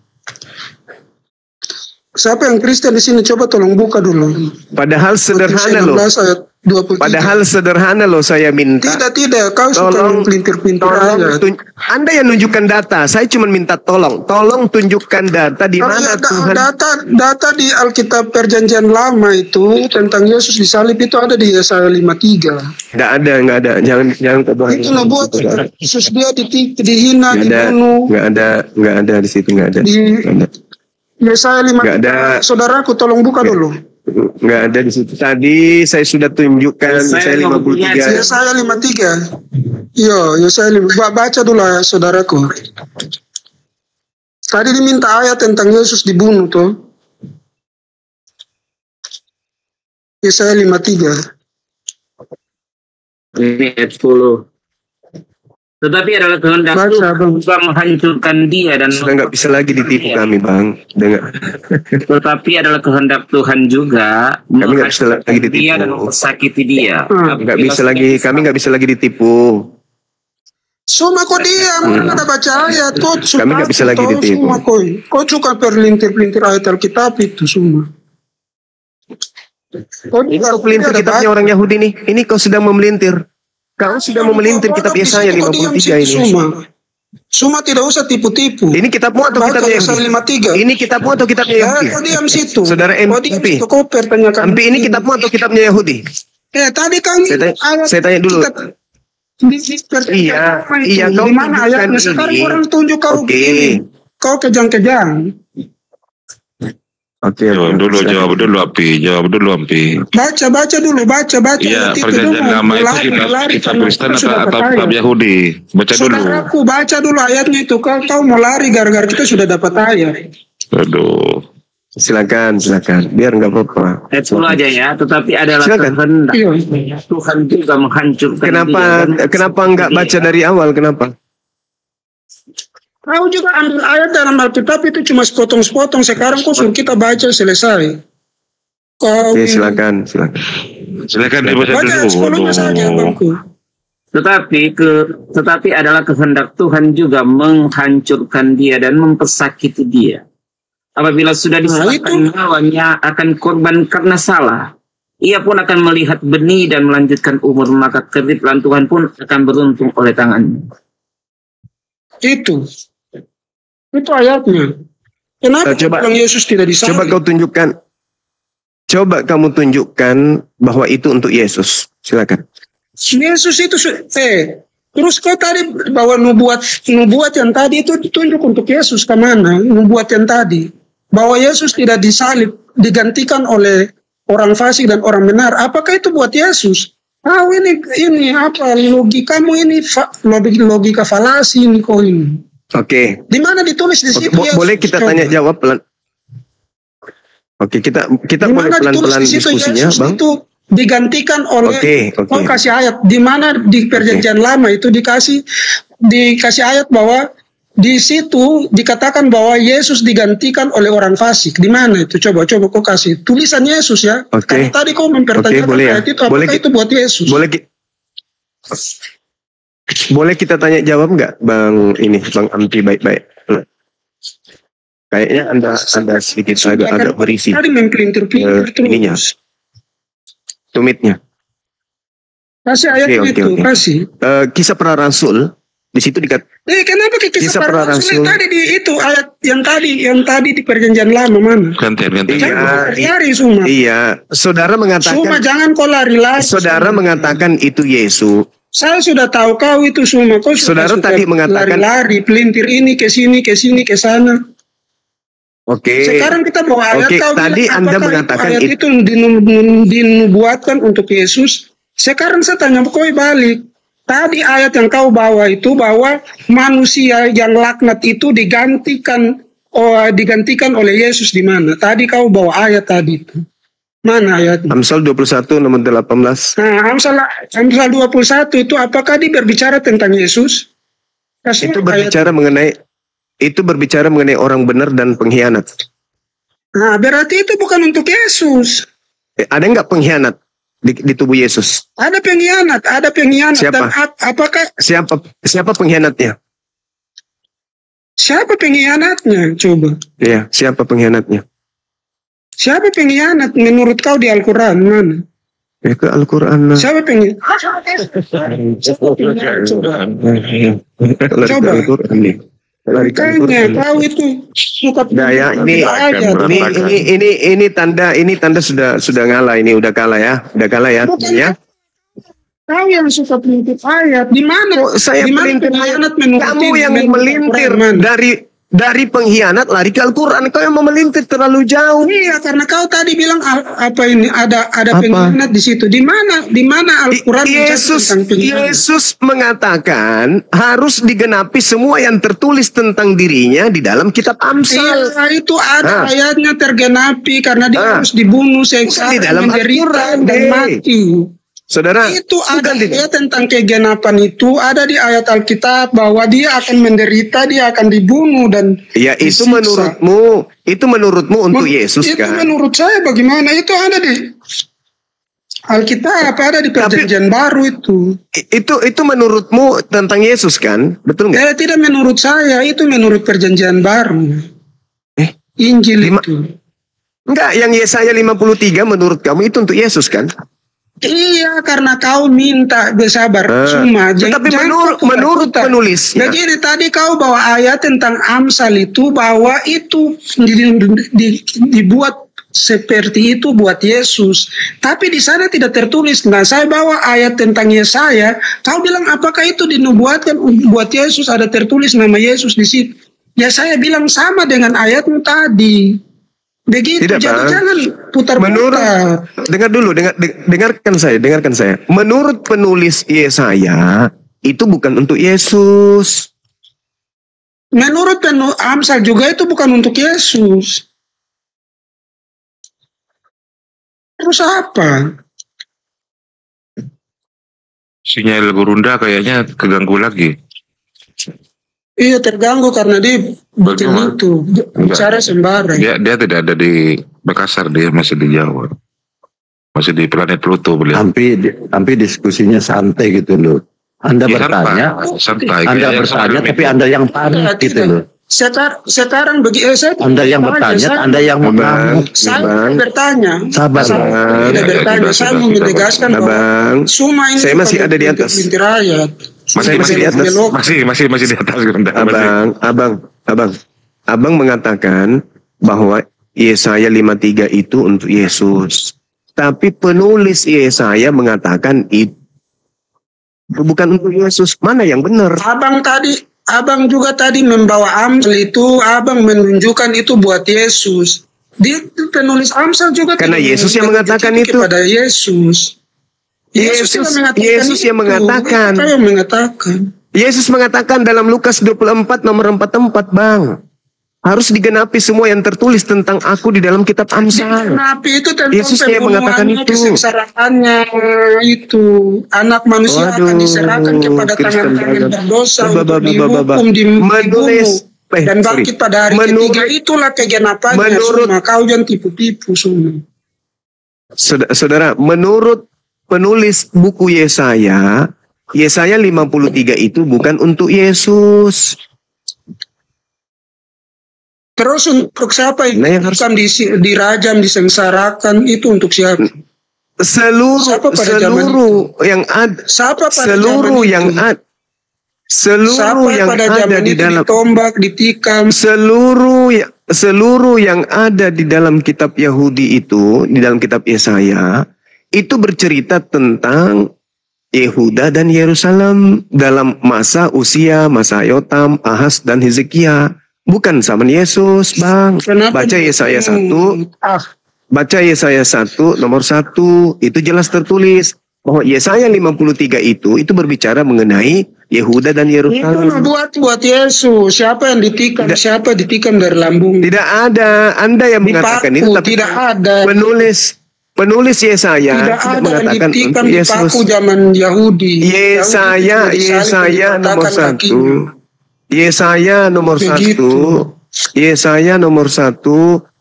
Siapa yang Kristen di sini? Coba tolong buka dulu. Padahal sederhana loh. Matius 16 ayat 23. Padahal sederhana loh saya minta. Tidak. Kau suka Tolong, mempelintir-pelintir ayat. Anda yang nunjukkan data. Saya cuma minta tolong tunjukkan data di mana Tuhan. Data di Alkitab Perjanjian Lama itu tentang Yesus disalib itu ada di Yesaya 53. Nggak ada. Jangan Tuhan. Itu lo buat Yesus dia dihina, dibunuh. Nggak ada di situ, nggak ada. Yesaya 53. Nggak ada. Saudaraku tolong buka dulu. Nggak ada di situ. Tadi saya sudah tunjukkan Yesaya 53. Yesaya 53. Iya, Yesaya 53. Baca dulu ya, saudaraku. Tadi diminta ayat tentang Yesus dibunuh tuh. Yesaya 53. Ini ayat 10. Tetapi adalah kehendak Tuhan juga menghancurkan dia dan Sudah nggak bisa lagi ditipu kami, Bang. Dengar. tetapi adalah kehendak Tuhan juga Kami nggak bisa lagi menghancurkan ditipu. dia dan mensakiti dia. Nggak bisa lagi. Kami nggak bisa lagi ditipu. Semua kau diam, ada baca ayat. Kau suka Kami nggak bisa lagi ditipu. Semua kau suka perlintir-pelintir ayat Alkitab itu semua. Ini kau pelintir kitabnya orang Yahudi nih. Ini kau sedang memelintir. Kau sudah memelintir kitab Yesaya 53 ini. Semua tidak usah tipu-tipu. Ini kitabmu atau kitabnya Yahudi? Ini kitabmu atau kitabnya Yahudi? Kau diam situ. Saudara MP. Kau pertanyakan. MP ini kitabmu atau kitabnya Yahudi? Tadi kan Saya tanya dulu. Iya, kau di mana ayatnya? Sekarang orang tunjuk kau begini. Kau kejang-kejang. Oke. Jawab dulu Api. Baca dulu. Iya, Itu perjanjian lama itu kitab Kristen atau kitab Yahudi. Baca dulu. Saudaraku, baca dulu ayatnya itu. Kau mau lari gara-gara kita sudah dapat ayat. Aduh. Silakan. Biar nggak apa-apa. Ayat 10 aja ya, tetapi adalah Silakan. kehendak Tuhan juga menghancurkan Kenapa nggak baca dari awal? Kenapa? Kau juga ambil ayat dalam Alkitab itu cuma sepotong-sepotong. Sekarang kau suruh kita baca selesai. Kau Oke, silakan. Silakan dibaca baca dulu. sepuluhnya saja, bangku. Tetapi adalah kehendak Tuhan juga menghancurkan dia dan mempersakiti dia. Apabila sudah diserahkan nyawanya akan korban karena salah, ia pun akan melihat benih dan melanjutkan umur, maka keridhaan Tuhan pun akan beruntung oleh tangannya. Itu ayatnya. Kenapa Coba- bilang Yesus tidak disalib? Coba kamu tunjukkan bahwa itu untuk Yesus. Silakan. Yesus itu terus kau tadi bahwa nubuat yang tadi itu ditunjuk untuk Yesus kemana? Nubuat yang tadi bahwa Yesus tidak disalib, digantikan oleh orang fasik dan orang benar. Apakah itu buat Yesus? Ini apa logikamu ini? Logika falasi ini kau ini. Oke. Di mana ditulis di situ? Yesus? Boleh kita Coba. tanya jawab pelan. Oke, kita Di boleh mana ditulis pelan-pelan di situ diskusinya, Yesus Bang. itu digantikan oleh Oke. kau kasih ayat di mana di perjanjian lama itu dikasih ayat bahwa di situ dikatakan bahwa Yesus digantikan oleh orang fasik. Di mana itu? Coba kau kasih tulisan Yesus ya. Oke. Karena tadi kau mempertanyakan boleh ya. ayat itu apakah itu buat Yesus? Boleh kita tanya jawab nggak, Bang Ampi baik-baik. Kayaknya Anda sedikit agak berisi. Tadi mempelintir-pelintir ininya. terus. Tumitnya. Kasih ayat itu, Oke. kasih. Kisah Para Rasul di situ Kenapa kisah para rasul Rasul. tadi di itu ayat yang tadi di perjanjian lama mana? Gantian. Jangan lari Suma. Iya, saudara Suma mengatakan. jangan kau lari-lari. Saudara mengatakan itu Yesus. Saya sudah tahu kau itu Suma. Kau Saudara suka tadi mengatakan. lari-lari, pelintir ini ke sini, ke sana. Oke. Sekarang kita bawa ayat Oke, kau tadi bilang, Anda apakah mengatakan ayat itu dinubuatkan untuk Yesus. Sekarang saya tanya kau balik. Tadi ayat yang kau bawa itu bahwa manusia yang laknat itu digantikan oleh Yesus di mana? Tadi kau bawa ayat tadi itu. Mana ayatnya? Amsal 21 nomor 18. Nah, Amsal 21 itu apakah dia berbicara tentang Yesus? Kasih Itu ayat. berbicara mengenai orang benar dan pengkhianat. Nah, berarti itu bukan untuk Yesus. Ada nggak pengkhianat di tubuh Yesus? Ada pengkhianat. Siapa? Dan apakah Siapa pengkhianatnya? siapa pengkhianatnya? Coba. Iya, siapa pengkhianatnya? Siapa pengkhianat menurut kau di Al-Quran? Mana? Ya ke Al-Quran. Siapa pengkhianat? Coba. Al-Quran nih. Kayaknya kau itu suka Nah, ya, ini tanda sudah ngalah, ini udah kalah ya. Bukan. Ya. Kau yang suka pelintir ayat. Di mana? Saya Di mana pelintir pengkhianat menurut Kamu yang menurut melintir Al-Quran? Mana? dari pengkhianat lari ke Al-Quran. Kau yang memelintir terlalu jauh. Iya, karena kau tadi bilang apa ini ada pengkhianat di situ. Di mana Al-Quran mencatat tentang pengkhianat? Yesus mengatakan harus digenapi semua yang tertulis tentang dirinya di dalam kitab Amsal. Iya, itu ada ayatnya tergenapi karena dia harus dibunuh, seksa, Bukan di dalam menderita Al-Quran, dan deh. mati. Saudara, Itu ada bukan di- ayat tentang kegenapan itu ada di ayat Alkitab bahwa dia akan menderita, dia akan dibunuh dan ya itu disiksa. menurutmu untuk Yesus Itu kan? menurut saya bagaimana? Itu ada di Alkitab, ada di perjanjian baru itu. Itu menurutmu tentang Yesus kan? Betul nggak? Tidak menurut saya, itu menurut perjanjian baru. Injil itu. Enggak, yang Yesaya 53 menurut kamu itu untuk Yesus kan? Iya, karena kau minta bersabar. Cuma Tetapi menurut penulisnya. Begini tadi kau bawa ayat tentang Amsal itu bahwa itu dibuat seperti itu buat Yesus. Tapi di sana tidak tertulis. Nah, saya bawa ayat tentang Yesaya. Kau bilang apakah itu dinubuatkan buat Yesus? Ada tertulis nama Yesus di situ. Ya saya bilang sama dengan ayatmu tadi. Begitu, Tidak, jadi Bang. jangan putar-putar. Dengarkan saya. Menurut penulis Yesaya, itu bukan untuk Yesus. Menurut Amsal juga itu bukan untuk Yesus. Terus apa? Sinyal Gurunda kayaknya keganggu lagi. Iya, terganggu karena dia bikin Bagaimana? itu bicara sembarang. Dia tidak ada di Makassar, dia masih di Jawa. Masih di planet Pluto beliau. Hampir diskusinya santai gitu loh. Anda Ya, bertanya, santai. Anda Kayak bertanya, yang tapi Anda yang panik gitu loh. Sekarang saya Anda yang bertanya, Anda yang mengamuk. saya bertanya. Sabar, Saya Bang. tidak bertanya, saya mau menegaskan bahwa Abang, semua ini saya masih bukan ada di atas. binti rakyat. Masih di atas. masih di atas Gurunda. Abang mengatakan bahwa Yesaya 53 itu untuk Yesus. Tapi penulis Yesaya mengatakan itu bukan untuk Yesus. Mana yang benar? Abang juga tadi membawa Amsal itu, abang menunjukkan itu buat Yesus. Dia penulis Amsal juga Karena tidak Yesus yang mengatakan itu. kepada Yesus. Yesus yang mengatakan. Siapa yang mengatakan? Yesus mengatakan dalam Lukas 24 nomor 44, Bang. Harus digenapi semua yang tertulis tentang aku di dalam kitab Amsal. Nabi itu tentang Yesus yang mengatakan pembunuhannya, itu. kesengsaraannya itu. Anak manusia akan diserahkan kepada tangan-tangan berdosa untuk dihukum, dibunuh, dan bangkit pada hari ketiga. Itulah kegenapannya. Semua kau jangan tipu-tipu semua. Saudara, menurut penulis buku Yesaya 53 itu bukan untuk Yesus. Terus untuk siapa Nah, yang harus dirajam, disengsarakan, itu untuk siapa? Seluruh yang ada di dalam ditombak, ditikam, seluruh yang ada di dalam kitab Yahudi itu, di dalam kitab Yesaya itu bercerita tentang Yehuda dan Yerusalem dalam masa Usia, masa Yotam, Ahaz dan Hezekia. Bukan zaman Yesus, Bang. Baca Yesaya 1. Baca Yesaya 1 nomor 1. Itu jelas tertulis bahwa Yesaya 53 itu berbicara mengenai Yehuda dan Yerusalem. Itu buat Yesus. Siapa yang ditikam? Siapa ditikam dari lambung? Tidak ada. Anda yang mengatakan itu, tapi tidak ada. Penulis Yesaya tidak mengatakan untuk Yesus. Zaman Yahudi. Yesaya nomor 1. Yesaya nomor 1. Yesaya nomor 1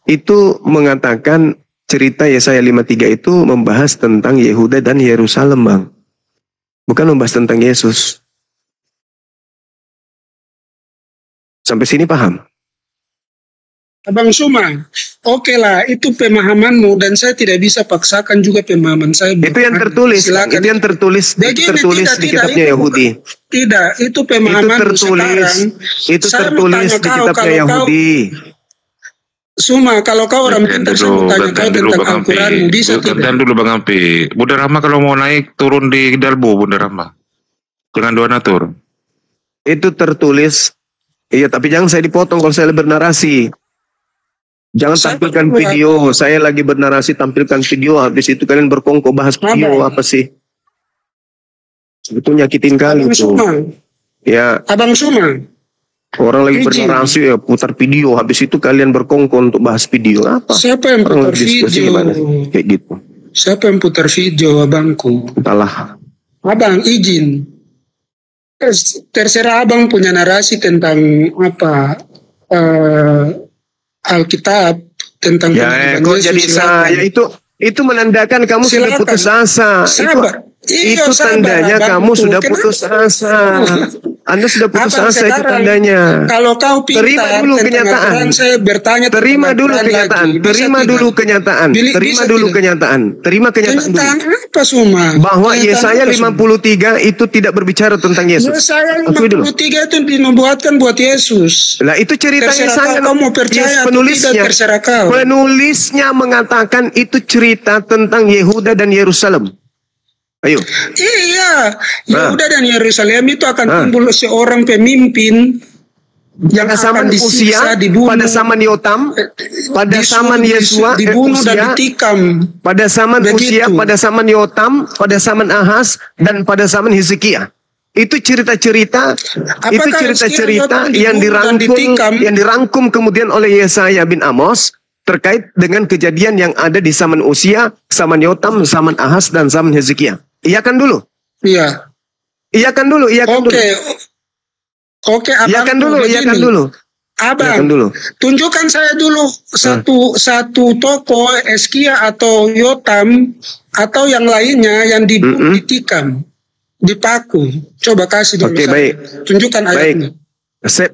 itu mengatakan cerita Yesaya 53 itu membahas tentang Yehuda dan Yerusalem, Bang. Bukan membahas tentang Yesus. Sampai sini paham? Abang Suma, oke lah, itu pemahamanmu dan saya tidak bisa paksakan juga pemahaman saya. Itu yang tertulis, silakan. Itu yang tertulis di kitabnya Yahudi. Tidak, itu pemahamanmu sekarang. Itu tertulis di kitabnya Yahudi. Suma, kalau kau orang pintar, saya mau tanya kau tentang Al-Quranmu, bisa tidak? Dan dulu Bang Ampi, Bunda Rahma kalau mau naik turun di Dalbo, Bunda Rahma. Jangan donatur. Itu tertulis, iya tapi jangan saya dipotong kalau saya bernarasi. Jangan tampilkan video, saya lagi bernarasi tampilkan video, habis itu kalian berkongko bahas video apa sih? Itu nyakitin kali itu. Ya. Abang Suma. Orang lagi bernarasi ya putar video, habis itu kalian berkongko untuk bahas video apa? Siapa yang putar video? Kayak gitu. Siapa yang putar video, abangku? Entahlah. Abang izin. Terserah abang punya narasi tentang apa? Alkitab tentang kok jadi saya itu menandakan kamu sudah putus asa. Itu tandanya kamu sudah putus asa. Anda sudah putus asa, itu tandanya. Kalau kau pintar, terima dulu kenyataan. Saya bertanya terima dulu kenyataan. Terima dulu kenyataan. Terima dulu kenyataan. Terima kenyataan dulu. Apa semua? Bahwa Yesaya 53 itu tidak berbicara tentang Yesus. Yesaya 53 itu dinubuatkan buat Yesus. Lah itu cerita Yesaya. Kau mau percaya penulisnya. Terserah kau. Penulisnya mengatakan itu cerita tentang Yehuda dan Yerusalem. Ayo. Iya, Yehuda dan Yerusalem itu akan timbul seorang pemimpin yang pada zaman akan Usia, disiksa, dibunuh, pada zaman Yotam, pada zaman Yesua, dibunuh Usia, dan ditikam. pada zaman Usia, Begitu. pada zaman Yotam, pada zaman Ahaz, dan pada zaman Hezekia. Itu cerita-cerita, itu Apakah cerita-cerita Hizkia yang dibunuh dan ditikam? dirangkum kemudian oleh Yesaya bin Amos terkait dengan kejadian yang ada di zaman Usia, zaman Yotam, zaman Ahaz, dan zaman Hezekia. Iyakan dulu. Iya. Iyakan dulu, iyakan dulu. Oke, abang. Iyakan dulu, begini. iyakan dulu. Abang, Iyakan dulu. tunjukkan saya dulu satu tokoh Hizkia atau Yotam atau yang lainnya yang dibunuh, ditikam, dipaku. Coba kasih dulu. Oke, baik. Tunjukkan ayatnya.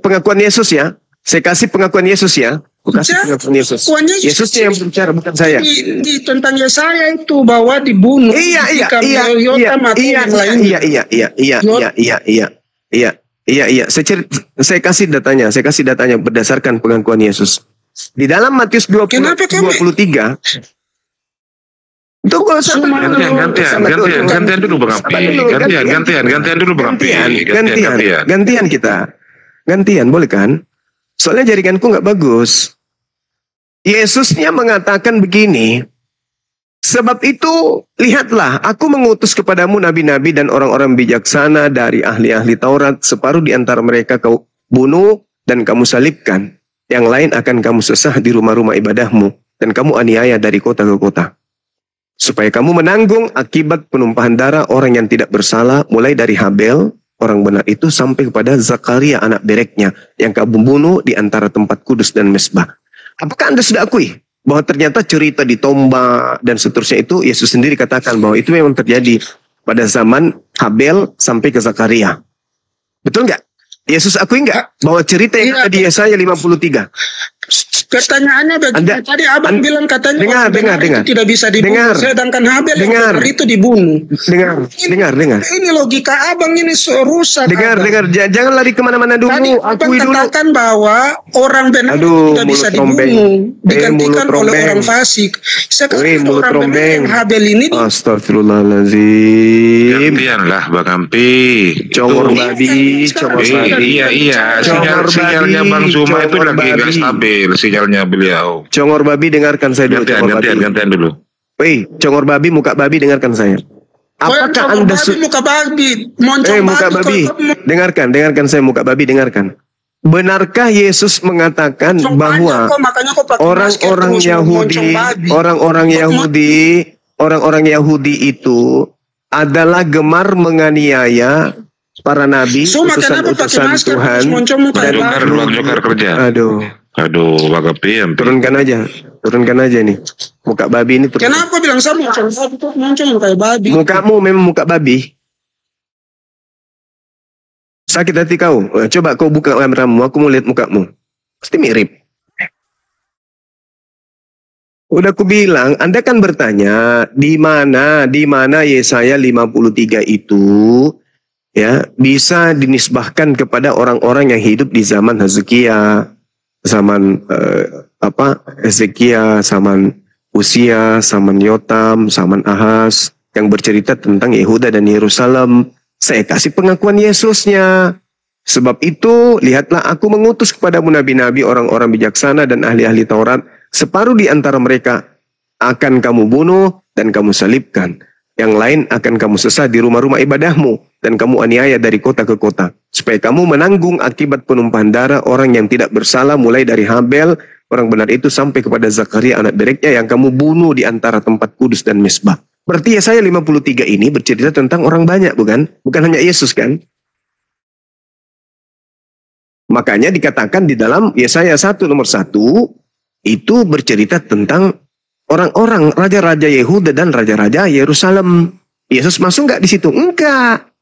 Pengakuan Yesus ya. Saya kasih pengakuan Yesus ya. Kasih pengakuan Yesus. Yesusnya yang berbicara, bukan saya. Di tentang Yesaya itu bahwa dibunuh. Iya. Saya kasih datanya berdasarkan pengakuan Yesus. Di dalam Matius 23. Tunggu gantian dulu Bang Api. Gantian dulu Bang Api. Gantian kita. Gantian, boleh kan? Soalnya jaringanku nggak bagus. Yesusnya mengatakan begini, sebab itu lihatlah, aku mengutus kepadamu nabi-nabi dan orang-orang bijaksana dari ahli-ahli Taurat, separuh di antara mereka kau bunuh dan kamu salibkan, yang lain akan kamu sesah di rumah-rumah ibadahmu, dan kamu aniaya dari kota ke kota, supaya kamu menanggung akibat penumpahan darah orang yang tidak bersalah, mulai dari Habel, orang benar itu, sampai kepada Zakaria anak bereknya, yang kamu bunuh di antara tempat kudus dan mesbah. Apakah Anda sudah akui bahwa ternyata cerita ditombak dan seterusnya itu Yesus sendiri katakan bahwa itu memang terjadi pada zaman Habel sampai ke Zakaria? Betul nggak? Yesus akui nggak bahwa cerita yang ada di Yesaya 53? Pertanyaannya begini, tadi abang bilang katanya dengar. itu tidak bisa dibunuh, sedangkan Habel itu dibunuh. Dengar. Ini logika abang ini rusak. Dengar. Jangan lari kemana-mana dulu. Tadi abang katakan bahwa orang benar tidak bisa dibunuh, digantikan oleh orang fasik. Sekarang orang benar yang Habel ini. Astagfirullahaladzim. Gantianlah Bang Ampi. Congor babi. Iya. Sinyalnya Bang Zuma itu lagi gak stabil. Sinyalnya beliau. Congor babi, dengarkan saya dulu. Gantian dulu. Woi, congor babi, muka babi, dengarkan saya. Apakah Anda muka babi, muka babi, dengarkan saya, muka babi, dengarkan. Benarkah Yesus mengatakan bahwa orang-orang Yahudi itu adalah gemar menganiaya para nabi, utusan Tuhan, dan jokar kerja. Aduh, Bang Api. Turunkan aja nih. Muka babi ini turun. Kenapa bilang sama muncul kayak babi? Mukamu memang muka babi. Sakit hati kau. Coba kau buka kameramu, aku mau lihat mukamu. Pasti mirip. Udah aku bilang, Anda kan bertanya di mana Yesaya 53 itu ya bisa dinisbahkan kepada orang-orang yang hidup di zaman Hezekia, zaman Hezekia, zaman Usia, zaman Yotam, zaman Ahaz, yang bercerita tentang Yehuda dan Yerusalem. Saya kasih pengakuan Yesusnya. Sebab itu, lihatlah aku mengutus kepadamu nabi-nabi, orang-orang bijaksana dan ahli-ahli Taurat, separuh di antara mereka akan kamu bunuh dan kamu salibkan. Yang lain akan kamu sesah di rumah-rumah ibadahmu, dan kamu aniaya dari kota ke kota, supaya kamu menanggung akibat penumpahan darah orang yang tidak bersalah, mulai dari Habel, orang benar itu, sampai kepada Zakaria anak bereknya, yang kamu bunuh di antara tempat kudus dan mesbah. Berarti Yesaya 53 ini bercerita tentang orang banyak, bukan? Bukan hanya Yesus, kan? Makanya dikatakan di dalam Yesaya 1:1 itu bercerita tentang orang-orang, raja-raja Yehuda dan raja-raja Yerusalem. Yesus masuk nggak di situ? Enggak.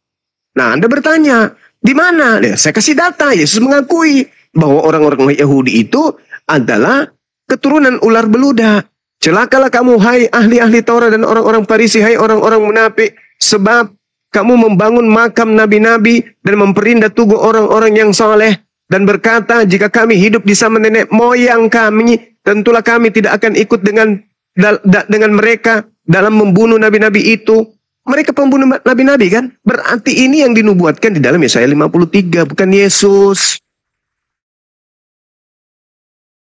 Nah, Anda bertanya, di mana? Ya, saya kasih data. Yesus mengakui bahwa orang-orang Yahudi itu adalah keturunan ular beludak. Celakalah kamu, hai ahli-ahli Taurat dan orang-orang Farisi, hai orang-orang munafik, sebab kamu membangun makam nabi-nabi dan memperindah tubuh orang-orang yang saleh, dan berkata, jika kami hidup di zaman nenek moyang kami, tentulah kami tidak akan ikut dengan mereka dalam membunuh nabi-nabi itu. Mereka pembunuh nabi-nabi, kan? Berarti ini yang dinubuatkan di dalam Yesaya 53, bukan Yesus.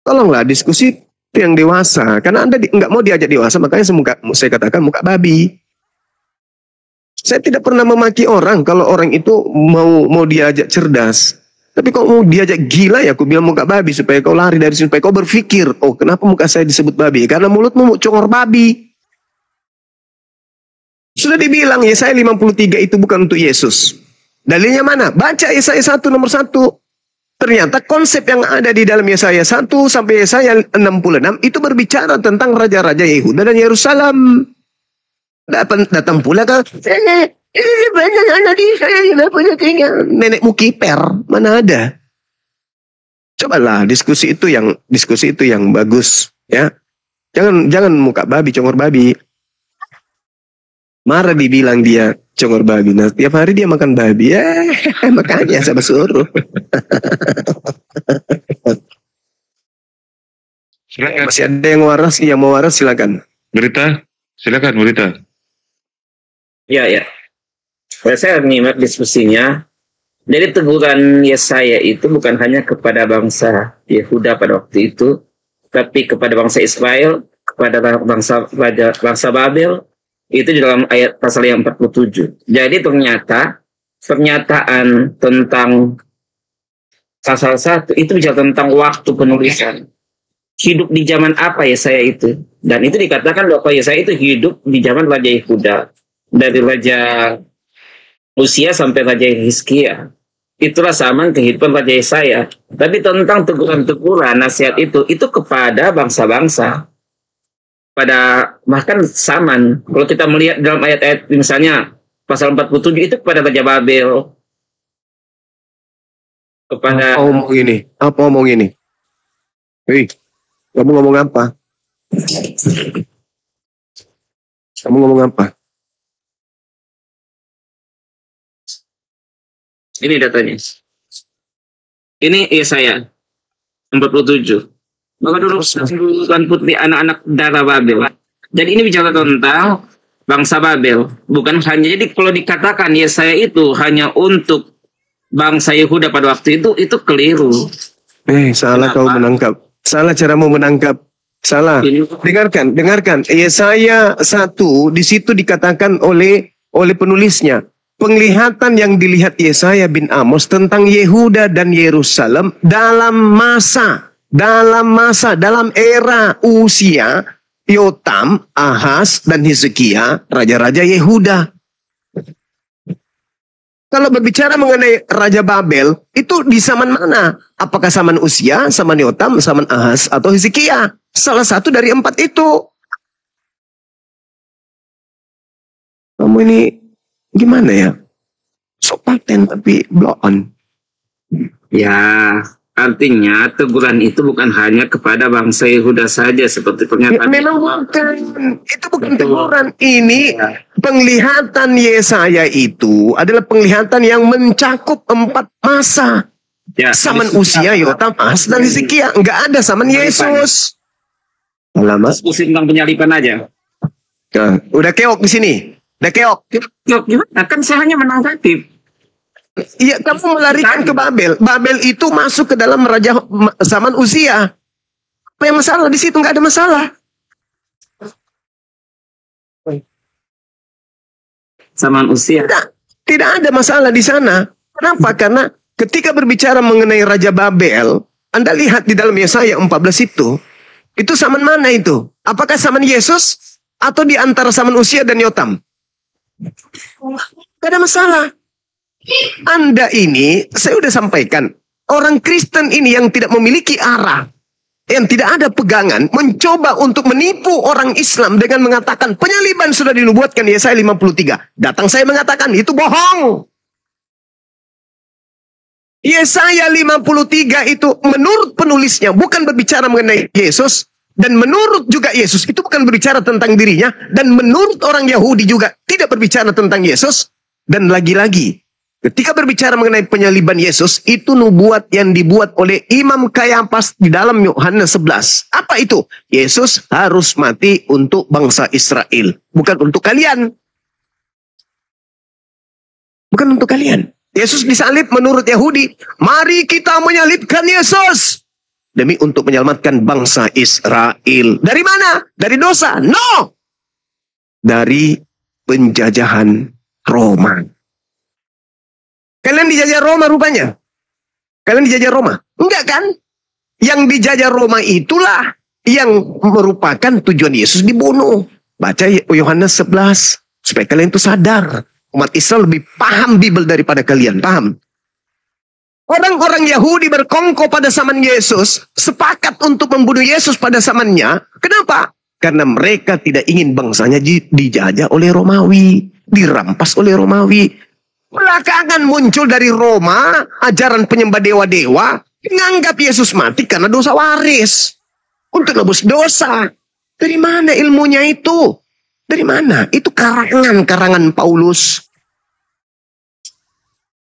Tolonglah diskusi yang dewasa. Karena Anda nggak mau diajak dewasa, makanya saya katakan muka babi. Saya tidak pernah memaki orang kalau orang itu mau diajak cerdas. Tapi kalau mau diajak gila ya aku bilang muka babi supaya kau lari dari sini, supaya kau berpikir, oh kenapa muka saya disebut babi? Karena mulutmu congor babi. Sudah dibilang Yesaya 53 itu bukan untuk Yesus. Dalilnya mana? Baca Yesaya 1 nomor 1. Ternyata konsep yang ada di dalam Yesaya 1 sampai Yesaya 66 itu berbicara tentang raja-raja Yehuda dan Yerusalem. Datang pula kan, ini banyak anak di saya yang punya tinggal. Nenekmu kiper, mana ada? Cobalah diskusi itu yang bagus, ya. Jangan muka babi, congor babi. Marah dibilang dia congor babi. Nah, tiap hari dia makan babi. Makanya saya suruh. Masih ada yang mau waras silakan. Berita, silakan berita. Ya. Saya menyimak diskusinya. Jadi teguran Yesaya itu bukan hanya kepada bangsa Yehuda pada waktu itu, tapi kepada bangsa Israel, kepada bangsa Babel, itu di dalam ayat pasal yang 47. Jadi ternyata pernyataan tentang pasal 1 itu bicara tentang waktu penulisan. Hidup di zaman apa Yesaya itu? Dan itu dikatakan bahwa Yesaya itu hidup di zaman Raja Yehuda. Dari Raja Usia sampai Raja Hizkia. Itulah zaman kehidupan Raja Yesaya. Tapi tentang teguran-teguran nasihat itu kepada bangsa-bangsa. Pada bahkan zaman. Kalau kita melihat dalam ayat-ayat misalnya pasal 47 itu kepada Raja Babel. Kepada Apa omong ini? Hei, kamu ngomong apa? Kamu ngomong apa? Ini datanya. Ini Yesaya 47. Maka dulu Tuhan putri anak-anak darah Babel. Jadi ini bicara tentang bangsa Babel. Bukan hanya, jadi kalau dikatakan Yesaya itu hanya untuk bangsa Yehuda pada waktu itu keliru. Salah. Kenapa? Kau menangkap. Salah caramu menangkap. Salah. Dengarkan. Yesaya 1 di situ dikatakan oleh penulisnya. Penglihatan yang dilihat Yesaya bin Amos tentang Yehuda dan Yerusalem dalam era Usia, Yotam, Ahaz, dan Hizkia, raja-raja Yehuda. Kalau berbicara mengenai Raja Babel, itu di zaman mana? Apakah zaman Usia, zaman Yotam, zaman Ahaz, atau Hizkia? Salah satu dari 4 itu. Kamu ini gimana ya? Sok paten tapi blow on. Ya, artinya teguran itu bukan hanya kepada bangsa Yehuda saja seperti pernyataan. Memang bukan. Itu bukan teguran. Ini penglihatan Yesaya itu adalah penglihatan yang mencakup 4 masa. Ya, zaman Usia, Yotam, Ahaz, dan Hizkia. Enggak ada zaman Yesus. Lama. Diskusi tentang penyalipan aja. Nah, udah keok di sini. Udah keok. Gimana? Kan saya hanya menanggapi. Iya, kamu melarikan ke Babel. Babel itu masuk ke dalam raja zaman Usia. Apa yang masalah di situ? Nggak ada masalah. Zaman Usia. Tidak ada masalah di sana. Kenapa? Karena ketika berbicara mengenai Raja Babel, Anda lihat di dalam Yesaya 14 itu zaman mana itu? Apakah zaman Yesus atau di antara zaman Usia dan Yotam? Gak ada masalah. Anda ini, saya sudah sampaikan, orang Kristen ini yang tidak memiliki arah, yang tidak ada pegangan, mencoba untuk menipu orang Islam dengan mengatakan penyaliban sudah dinubuatkan Yesaya 53. Datang saya mengatakan itu bohong. Yesaya 53 itu menurut penulisnya bukan berbicara mengenai Yesus. Dan menurut juga Yesus itu bukan berbicara tentang dirinya. Dan menurut orang Yahudi juga tidak berbicara tentang Yesus. Dan lagi-lagi, ketika berbicara mengenai penyaliban Yesus, itu nubuat yang dibuat oleh Imam Kayafas di dalam Yohanes 11. Apa itu? Yesus harus mati untuk bangsa Israel. Bukan untuk kalian. Bukan untuk kalian. Yesus disalib menurut Yahudi. Mari kita menyalibkan Yesus. demi untuk menyelamatkan bangsa Israel. Dari mana? Dari dosa? No! Dari penjajahan Roma. Kalian dijajah Roma rupanya? Kalian dijajah Roma? Enggak kan? Yang dijajah Roma itulah yang merupakan tujuan Yesus dibunuh. Baca Yohanes 11. Supaya kalian itu sadar. Umat Israel lebih paham Bible daripada kalian. Paham? Orang-orang Yahudi berkongkol pada zaman Yesus. Sepakat untuk membunuh Yesus pada zamannya. Kenapa? Karena mereka tidak ingin bangsanya dijajah oleh Romawi. Dirampas oleh Romawi. Belakangan muncul dari Roma ajaran penyembah dewa-dewa. Menganggap Yesus mati karena dosa waris. Untuk nebus dosa. Dari mana ilmunya itu? Dari mana? Itu karangan Paulus.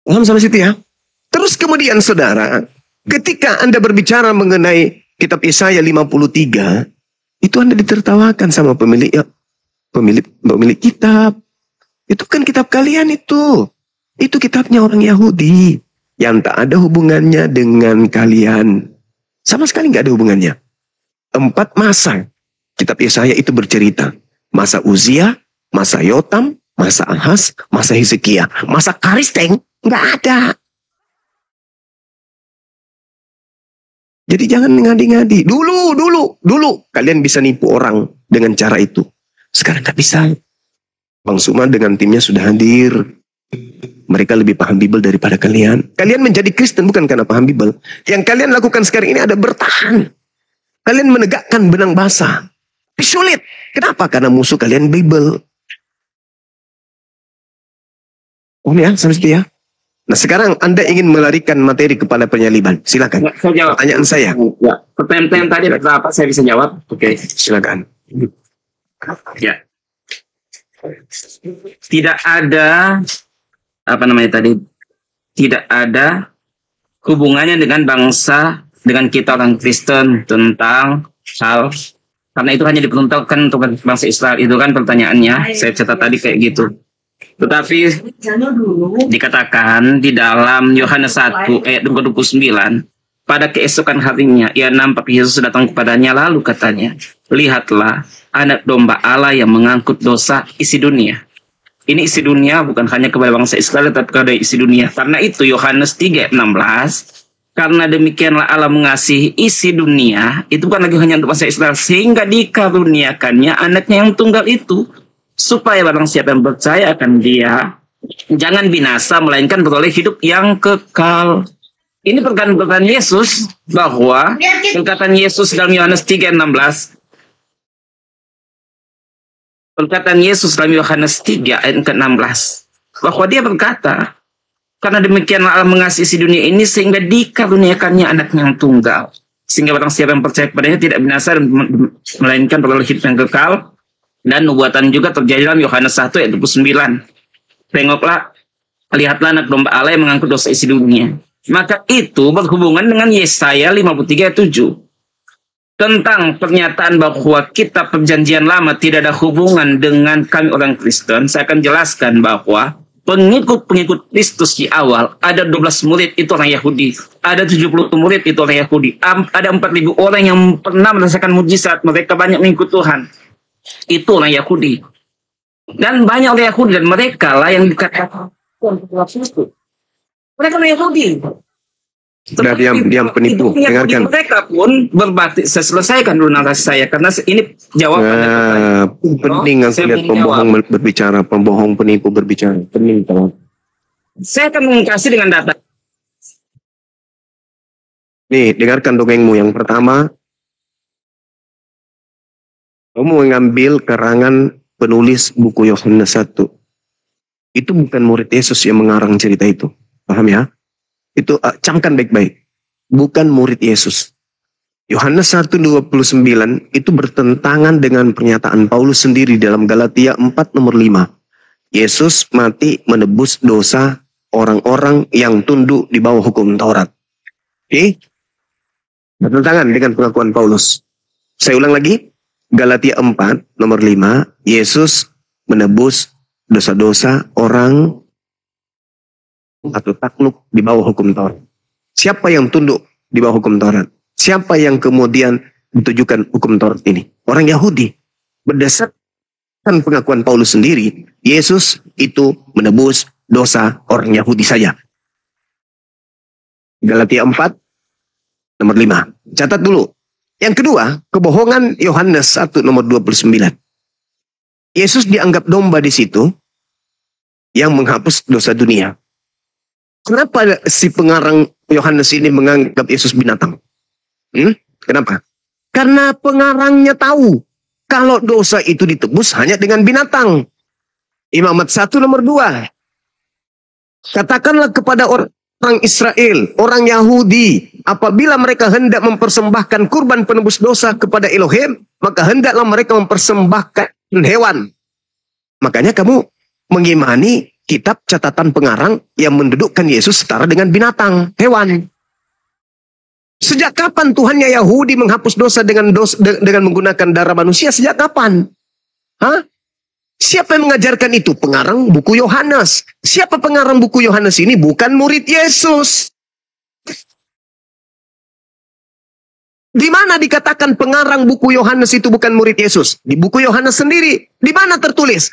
Paham sampai situ ya? Terus kemudian saudara, ketika Anda berbicara mengenai kitab Yesaya 53, itu Anda ditertawakan sama pemilik kitab. Itu kan kitab kalian itu. Itu kitabnya orang Yahudi. Yang tak ada hubungannya dengan kalian. Sama sekali nggak ada hubungannya. 4 masa kitab Yesaya itu bercerita. Masa Uzia, masa Yotam, masa Ahaz, masa Hezekia. Masa Karisteng, nggak ada. Jadi jangan ngadi-ngadi. Dulu kalian bisa nipu orang dengan cara itu. Sekarang nggak bisa. Bang Suma dengan timnya sudah hadir. Mereka lebih paham Bible daripada kalian. Kalian menjadi Kristen bukan karena paham Bible. Yang kalian lakukan sekarang ini ada bertahan. Kalian menegakkan benang basah. Sulit. Kenapa? Karena musuh kalian Bible. Oh ya, sampai situ ya. Nah sekarang Anda ingin melarikan materi kepada penyaliban. Silakan. Saya jawab. Pertanyaan saya. Ya, pertanyaan tadi apa? Saya bisa jawab. Oke. Silakan. Ya. Tidak ada tidak ada hubungannya dengan bangsa, dengan kita orang Kristen tentang hal, karena itu hanya diperuntukkan untuk bangsa Israel. Itu kan pertanyaannya. Saya catat tadi kayak gitu. Tetapi dikatakan di dalam Yohanes 1 ayat 29, pada keesokan harinya ia nampak Yesus datang kepadanya, lalu katanya, lihatlah anak domba Allah yang mengangkut dosa isi dunia. Ini isi dunia bukan hanya kepada bangsa Israel, tetapi kepada isi dunia. Karena itu Yohanes 3 ayat 16, karena demikianlah Allah mengasihi isi dunia, itu bukan lagi hanya untuk bangsa Israel, sehingga dikaruniakannya anaknya yang tunggal itu, supaya barang siapa yang percaya akan dia jangan binasa, melainkan beroleh hidup yang kekal. Ini perkataan Yesus, bahwa perkataan Yesus dalam Yohanes 3:16, perkataan Yesus dalam Yohanes 3 ayat ke-16, bahwa dia berkata, karena demikianlah Allah mengasihi si dunia ini sehingga dikaruniakannya anaknya yang tunggal, sehingga barang siapa yang percaya kepadanya tidak binasa dan melainkan beroleh hidup yang kekal. Dan nubuatan juga terjadi dalam Yohanes 1 ayat 29. Tengoklah, lihatlah anak domba Allah yang mengangkut dosa isi dunia. Maka itu berhubungan dengan Yesaya 53 ayat 7. Tentang pernyataan bahwa kitab perjanjian lama tidak ada hubungan dengan kami orang Kristen, saya akan jelaskan bahwa pengikut-pengikut Kristus di awal, ada 12 murid itu orang Yahudi, ada 70 murid itu orang Yahudi, ada 4.000 orang yang pernah merasakan mujizat, mereka banyak mengikut Tuhan. Itu orang Yahudi. Dan banyak orang Yahudi, dan mereka lah yang dikatakan mereka orang Yahudi. Sudah diam penipu. Dengarkan. Mereka pun berbakti. Saya selesaikan dulu narasi saya, karena ini jawabannya. Penting aku lihat pembohong berbicara, pembohong penipu berbicara. Penting tahu. Saya akan mengkasih dengan data. Nih, dengarkan dongengmu yang pertama. Kamu mengambil karangan penulis buku Yohanes 1. Itu bukan murid Yesus yang mengarang cerita itu. Paham ya? Itu camkan baik-baik. Bukan murid Yesus. Yohanes 1:29 itu bertentangan dengan pernyataan Paulus sendiri dalam Galatia 4 nomor 5. Yesus mati menebus dosa orang-orang yang tunduk di bawah hukum Taurat. Oke? Bertentangan dengan pengakuan Paulus. Saya ulang lagi. Galatia 4 nomor 5, Yesus menebus dosa-dosa orang atau takluk di bawah hukum Taurat. Siapa yang tunduk di bawah hukum Taurat? Siapa yang kemudian ditujukan hukum Taurat ini? Orang Yahudi. Berdasarkan pengakuan Paulus sendiri, Yesus itu menebus dosa orang Yahudi saja. Galatia 4, nomor 5. Catat dulu. Yang kedua, kebohongan Yohanes 1, nomor 29. Yesus dianggap domba di situ yang menghapus dosa dunia. Kenapa si pengarang Yohanes ini menganggap Yesus binatang? Kenapa? Karena pengarangnya tahu kalau dosa itu ditebus hanya dengan binatang. Imamat 1 nomor 2. Katakanlah kepada orang Israel, orang Yahudi, apabila mereka hendak mempersembahkan kurban penebus dosa kepada Elohim, maka hendaklah mereka mempersembahkan hewan. Makanya kamu mengimani kitab catatan pengarang yang mendudukkan Yesus setara dengan binatang, hewan. Sejak kapan Tuhannya Yahudi menghapus dosa dengan menggunakan darah manusia? Sejak kapan? Hah? Siapa yang mengajarkan itu? Pengarang buku Yohanes. Siapa pengarang buku Yohanes ini? Bukan murid Yesus. Di mana dikatakan pengarang buku Yohanes itu bukan murid Yesus? Di buku Yohanes sendiri. Di mana tertulis?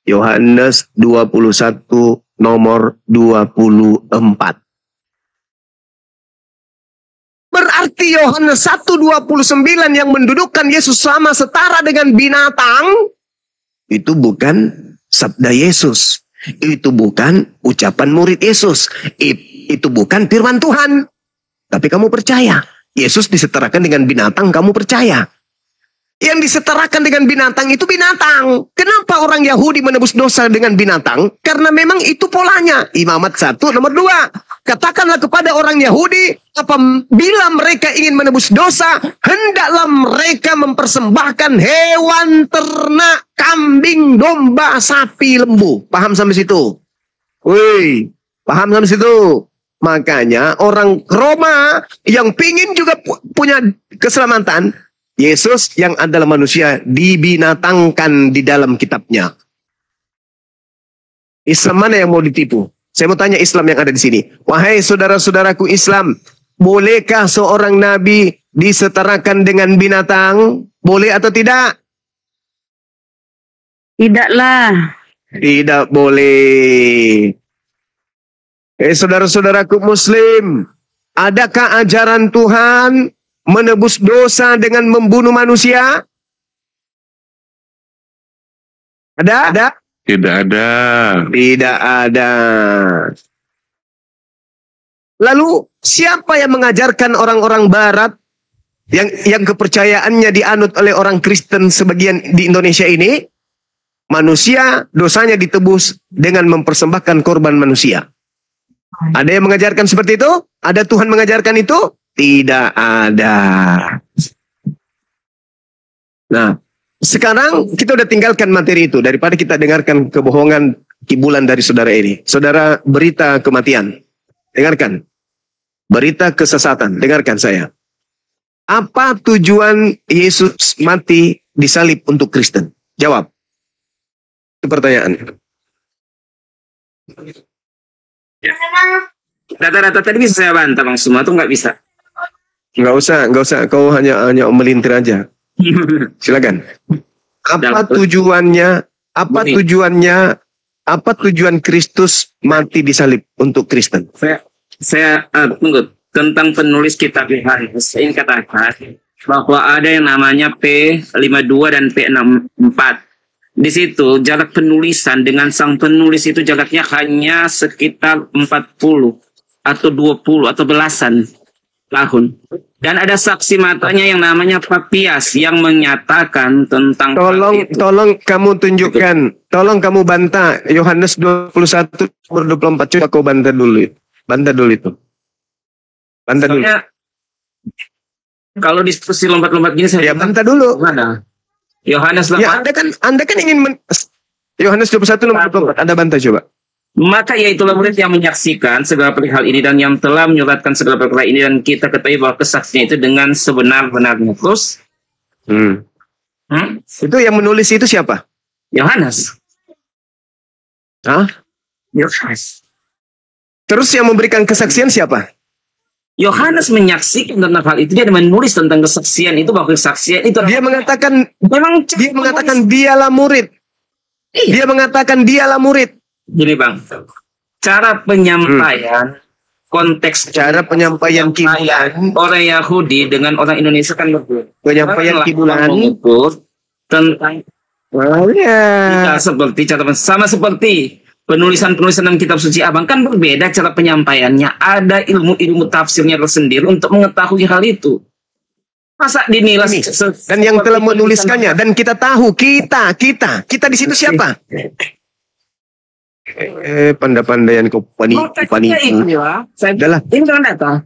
Yohanes 21 nomor 24. Berarti Yohanes 1:29 yang mendudukkan Yesus sama setara dengan binatang, itu bukan sabda Yesus. Itu bukan ucapan murid Yesus. Itu bukan firman Tuhan. Tapi kamu percaya. Yesus disetarakan dengan binatang, kamu percaya. Yang disetarakan dengan binatang itu binatang. Kenapa orang Yahudi menebus dosa dengan binatang? Karena memang itu polanya. Imamat 1 nomor 2. Katakanlah kepada orang Yahudi, apabila mereka ingin menebus dosa, hendaklah mereka mempersembahkan hewan ternak, kambing, domba, sapi, lembu. Paham sampai situ? Wih, paham sampai situ? Makanya orang Roma yang pingin juga punya keselamatan, Yesus yang adalah manusia dibinatangkan di dalam kitabnya. Islam mana yang mau ditipu? Saya mau tanya Islam yang ada di sini. Wahai saudara-saudaraku Islam, bolehkah seorang nabi disetarakan dengan binatang? Boleh atau tidak? Tidaklah. Tidak boleh. Saudara-saudaraku Muslim, adakah ajaran Tuhan menebus dosa dengan membunuh manusia? Ada? Ada? Tidak ada. Tidak ada. Lalu siapa yang mengajarkan orang-orang Barat yang kepercayaannya dianut oleh orang Kristen sebagian di Indonesia ini? Manusia dosanya ditebus dengan mempersembahkan korban manusia. Ada yang mengajarkan seperti itu? Ada Tuhan mengajarkan itu? Tidak ada. Nah, sekarang kita udah tinggalkan materi itu daripada kita dengarkan kebohongan kibulan dari saudara ini. Saudara, berita kematian. Dengarkan. Berita kesesatan. Dengarkan saya. Apa tujuan Yesus mati disalib untuk Kristen? Jawab. Itu pertanyaan. Data-data tadi bisa saya bantah Bang, semua tuh nggak bisa. Nggak usah. Kau hanya melintir aja. Silakan. Apa tujuannya? Apa tujuan Kristus mati disalib untuk Kristen? Saya tunggu tentang penulis kitab Yohanes. Saya ingin katakan bahwa ada yang namanya P52 dan P64. Di situ jarak penulisan dengan sang penulis itu jaraknya hanya sekitar 40 atau 20 atau belasan tahun. Dan ada saksi matanya yang namanya Papias yang menyatakan tentang Tolong kamu tunjukkan, tolong kamu bantah Yohanes 21:24. Coba kau bantah dulu. Bantah dulu itu. Bantah dulu. Kalau diskusi lompat-lompat gini saya bantah dulu. Mana? Yohanes 8. Ya, Anda kan ingin Yohanes 21:24. Anda bantah coba. Maka iaitulah murid yang menyaksikan segala perihal ini dan yang telah menyuratkan segala perkara ini, dan kita ketahui bahwa kesaksian itu dengan sebenar-benarnya. Terus itu yang menulis itu siapa? Yohanes. Hah? Yohanes. Terus yang memberikan kesaksian siapa? Yohanes menyaksikan tentang hal itu, dia menulis tentang kesaksian itu, bahwa kesaksian itu Dia mengatakan dialah murid. Iya. Dia mengatakan dialah murid. Gini Bang, cara penyampaian konteks Cara penyampaian kibulan orang Yahudi dengan orang Indonesia kan berbeda. Penyampaian kibulan mengukur tentang tidak seperti sama seperti penulisan dalam kitab suci Abang, kan berbeda cara penyampaiannya. Ada ilmu-ilmu tafsirnya tersendiri untuk mengetahui hal itu. Masa dinilai dan yang telah menuliskannya, dan kita tahu kita di situ siapa? Pandai-pandaian kau panipu. Adalah ini kan data.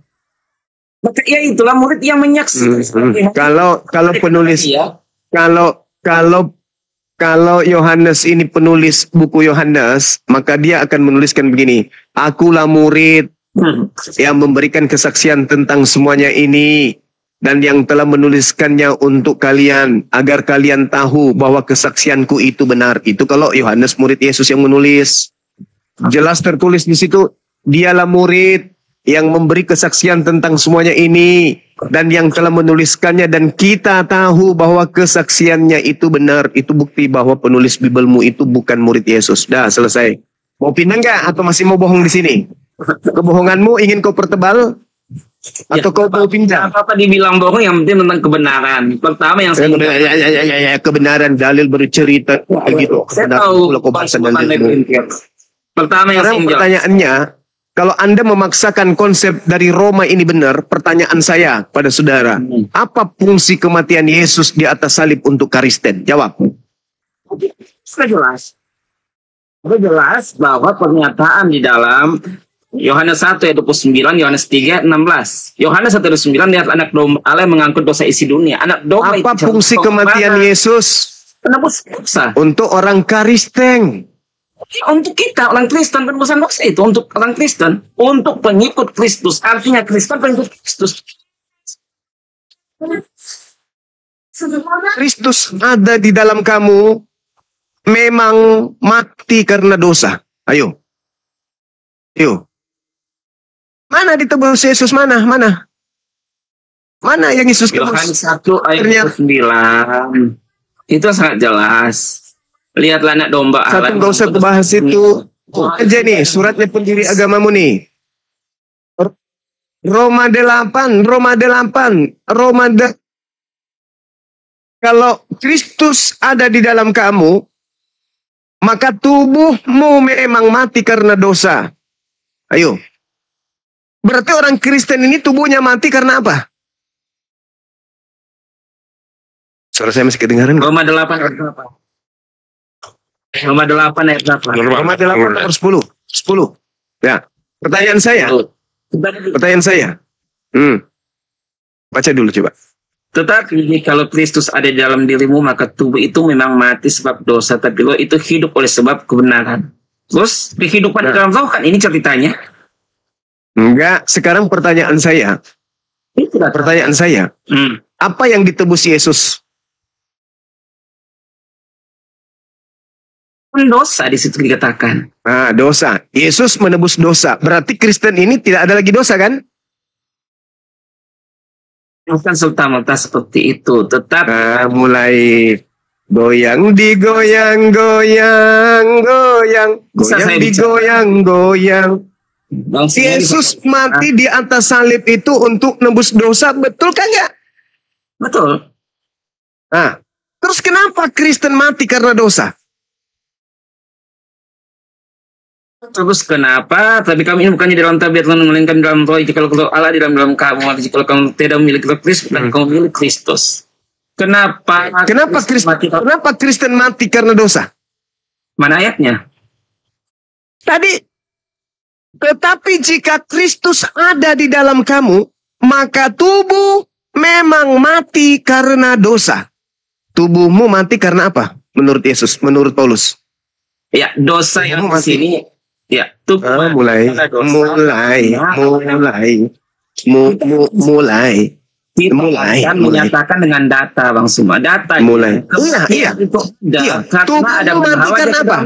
Maka ya itulah murid yang menyaksikan. Kalau penulis, kalau Yohanes ini penulis buku Yohanes, maka dia akan menuliskan begini: akulah murid yang memberikan kesaksian tentang semuanya ini, dan yang telah menuliskannya untuk kalian, agar kalian tahu bahwa kesaksianku itu benar. Itu kalau Yohanes murid Yesus yang menulis. Jelas tertulis di situ, dialah murid yang memberi kesaksian tentang semuanya ini, dan yang telah menuliskannya, dan kita tahu bahwa kesaksiannya itu benar. Itu bukti bahwa penulis Bibelmu itu bukan murid Yesus. Dah, selesai. Mau pindah nggak atau masih mau bohong di sini? Kebohonganmu ingin kau pertebal atau kau mau pindah? Apa dibilang bohong, yang penting tentang kebenaran. Pertama yang kebenaran, dalil bercerita gitu. Saya tahu pertama yang pertanyaannya, kalau Anda memaksakan konsep dari Roma ini benar, pertanyaan saya pada saudara, apa fungsi kematian Yesus di atas salib untuk Kristen? Jawab. Sudah jelas. Sudah jelas bahwa pernyataan di dalam Yohanes 1 ayat 29, Yohanes 3 16. Yohanes 1 ayat 9, lihat anak domba Allah mengangkut dosa isi dunia. Anak domba apa fungsi kematian Yesus? Penebus dosa. Untuk orang Kristen. Untuk kita orang Kristen, penebusan dosa itu untuk orang Kristen, untuk pengikut Kristus. Artinya Kristen pengikut Kristus. Kristus ada di dalam kamu, memang mati karena dosa. Ayo. Mana ditebus Yesus? Mana yang Yesus tebus? Yohanes 1 ayat 9. Itu sangat jelas. Lihatlah anak domba Allah. Satu gak usah bahas itu. Aja nih, suratnya pendiri agamamu nih. Roma 8. Kalau Kristus ada di dalam kamu, maka tubuhmu memang mati karena dosa. Ayo. Berarti orang Kristen ini tubuhnya mati karena apa? Suara saya masih kedengaran? Roma 8 ayat 8. Roma 8 ayat 8. Roma 8 nomor 10. Ya. Pertanyaan saya. Baca dulu coba. Tetapi kalau Kristus ada di dalam dirimu, maka tubuh itu memang mati sebab dosa, tapi lo itu hidup oleh sebab kebenaran. Terus kehidupan di dalam roh, kan ini ceritanya. Enggak, sekarang pertanyaan saya. Apa yang ditebus Yesus? Dosa di situ dikatakan. Nah, dosa. Yesus menebus dosa. Berarti Kristen ini tidak ada lagi dosa, kan? Bukan serta-merta seperti itu. Tetapi mulai goyang digoyang. Yesus mati di atas salib itu untuk nebus dosa, betul kan ya? Betul. Nah, terus kenapa Kristen mati karena dosa? Terus kenapa? Tapi kamu ini bukannya dalam tabiat melainkan dalam roh. Jika Allah di dalam kamu, jika kamu tidak memiliki Kristus, dan kamu memiliki Kristus. Kenapa Kristen mati karena dosa? Mana ayatnya? Tadi. Tetapi jika Kristus ada di dalam kamu, maka tubuh memang mati karena dosa. Tubuhmu mati karena apa? Menurut Yesus, menurut Paulus. Ya, dosa yang di sini. Ya, mulai. Menyatakan dengan data, Bang Suma. Data. Mulai. Iya. Karena ada mati karena apa?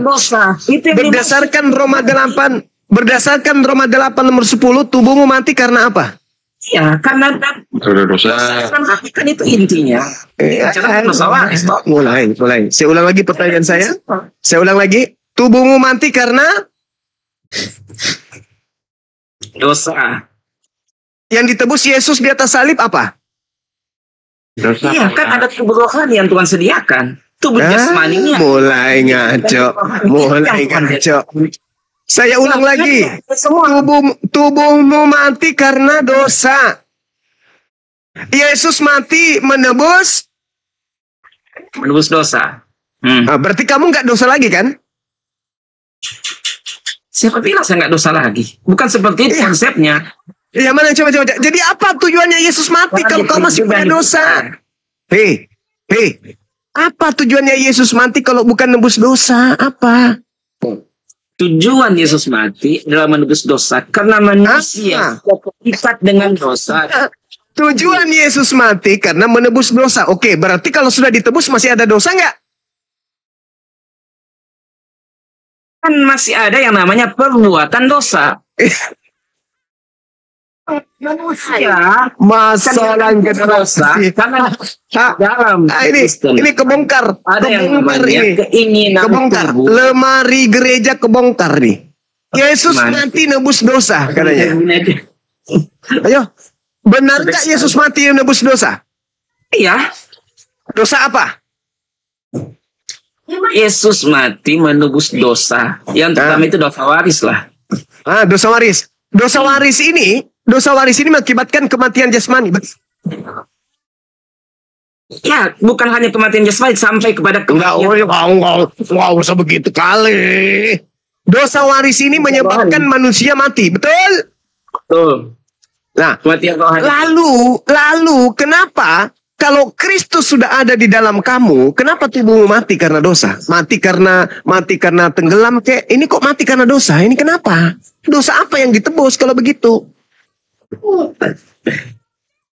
Berdasarkan Roma 8 nomor 10, tubuhmu mati karena apa? Ya, karena Sudah dosa. kan itu intinya. Jangan masalah. Mulai. Saya ulang lagi pertanyaan saya. Saya ulang lagi. Tubuhmu mati karena Dosa. yang ditebus Yesus di atas salib apa? Iya, kan ada tubuh rohani yang Tuhan sediakan. Tubuh jasmaninya. Mulai ngaco. Saya ulang lagi. Tubuhmu mati karena dosa. Yesus mati menebus dosa. Berarti kamu nggak dosa lagi kan? Siapa bilang saya nggak dosa lagi? Bukan seperti itu konsepnya. Ya mana coba. Jadi apa tujuannya Yesus mati kalau kau masih punya dosa? Hei. Apa tujuannya Yesus mati kalau bukan nebus dosa? Apa? Tujuan Yesus mati adalah menebus dosa karena manusia terikat dengan dosa. Tujuan Yesus mati karena menebus dosa. Oke, berarti kalau sudah ditebus masih ada dosa nggak? Kan masih ada yang namanya perbuatan dosa. Manusia Masalah dosa karena dalam ini kebongkar. Ada yang namanya keinginan kebongkar. Lemari gereja kebongkar nih. Yesus mati nebus dosa katanya. Ayo, benar nggak Yesus mati nebus dosa? Iya. Dosa apa? Yesus mati menebus dosa. Yang pertama itu dosa waris lah. Dosa waris. Dosa waris ini mengakibatkan kematian jasmani. Ya, bukan hanya kematian jasmani sampai kepada kematian. Enggak usah begitu kali. Dosa waris ini menyebabkan manusia mati, betul? Betul. Nah, kematian rohani. Lalu kenapa kalau Kristus sudah ada di dalam kamu, kenapa tubuhmu mati karena dosa? Mati karena tenggelam kayak ini kok mati karena dosa? Ini kenapa? Dosa apa yang ditebus kalau begitu?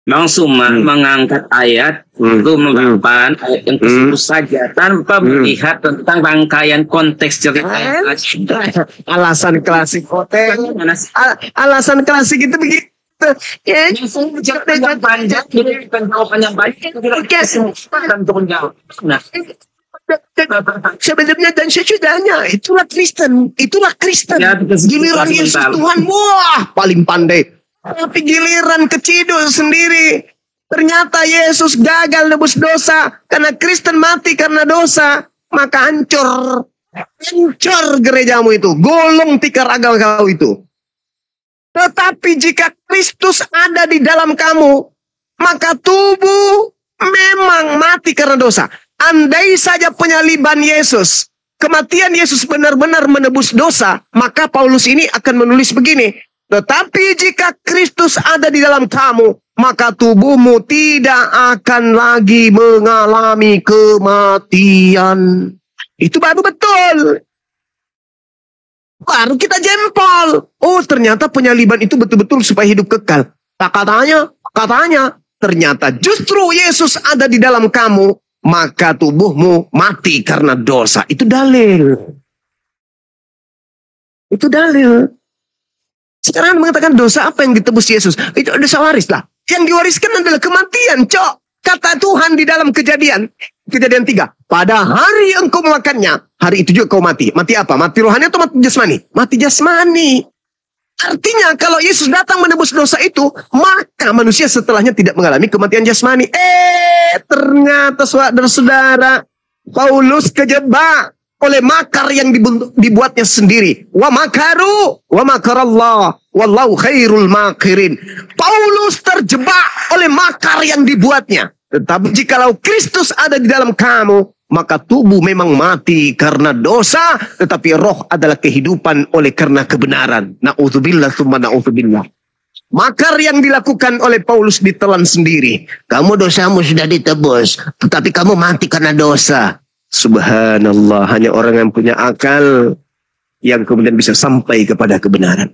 Bang Suman mengangkat ayat itu melakukan ayat yang tersebut saja tanpa melihat tentang rangkaian konteks cerita. Alasan klasik alasan klasik itu begitu. Ya, yang panjang dengan jawaban yang baik itu dan turun jauh. Nah, sebenarnya dan sesudahnya itulah Kristen. Ya, Giliran Yesus Tuhan, wah paling pandai. Tapi giliran keciduk sendiri, ternyata Yesus gagal nebus dosa karena Kristen mati karena dosa, maka hancur gerejamu itu, golong tikar agama kau itu. Tetapi jika Kristus ada di dalam kamu, maka tubuh memang mati karena dosa. Andai saja penyaliban Yesus, kematian Yesus benar-benar menebus dosa, maka Paulus ini akan menulis begini. Tetapi jika Kristus ada di dalam kamu, maka tubuhmu tidak akan lagi mengalami kematian. Itu baru betul. Baru kita jempol. Oh, ternyata penyaliban itu betul-betul supaya hidup kekal. Katanya, ternyata justru Yesus ada di dalam kamu, maka tubuhmu mati karena dosa. Itu dalil. Sekarang mengatakan dosa apa yang ditebus Yesus? Itu dosa waris lah. Yang diwariskan adalah kematian, cok. Kata Tuhan di dalam Kejadian 3. Pada hari engkau memakannya, hari itu juga kau mati. Mati apa? Mati rohani atau mati jasmani? Mati jasmani. Artinya kalau Yesus datang menebus dosa itu, maka manusia setelahnya tidak mengalami kematian jasmani. Ternyata saudara-saudara, Paulus kejebak oleh makar yang dibuatnya sendiri. Wa makaru, wa makarallah, wallahu khairul makirin. Paulus terjebak oleh makar yang dibuatnya. Tetapi jikalau Kristus ada di dalam kamu, maka tubuh memang mati karena dosa, tetapi roh adalah kehidupan oleh karena kebenaran. Na'udzubillah tsumma na'udzubillah. Makar yang dilakukan oleh Paulus ditelan sendiri. Kamu dosamu sudah ditebus, tetapi kamu mati karena dosa. Subhanallah, hanya orang yang punya akal yang kemudian bisa sampai kepada kebenaran.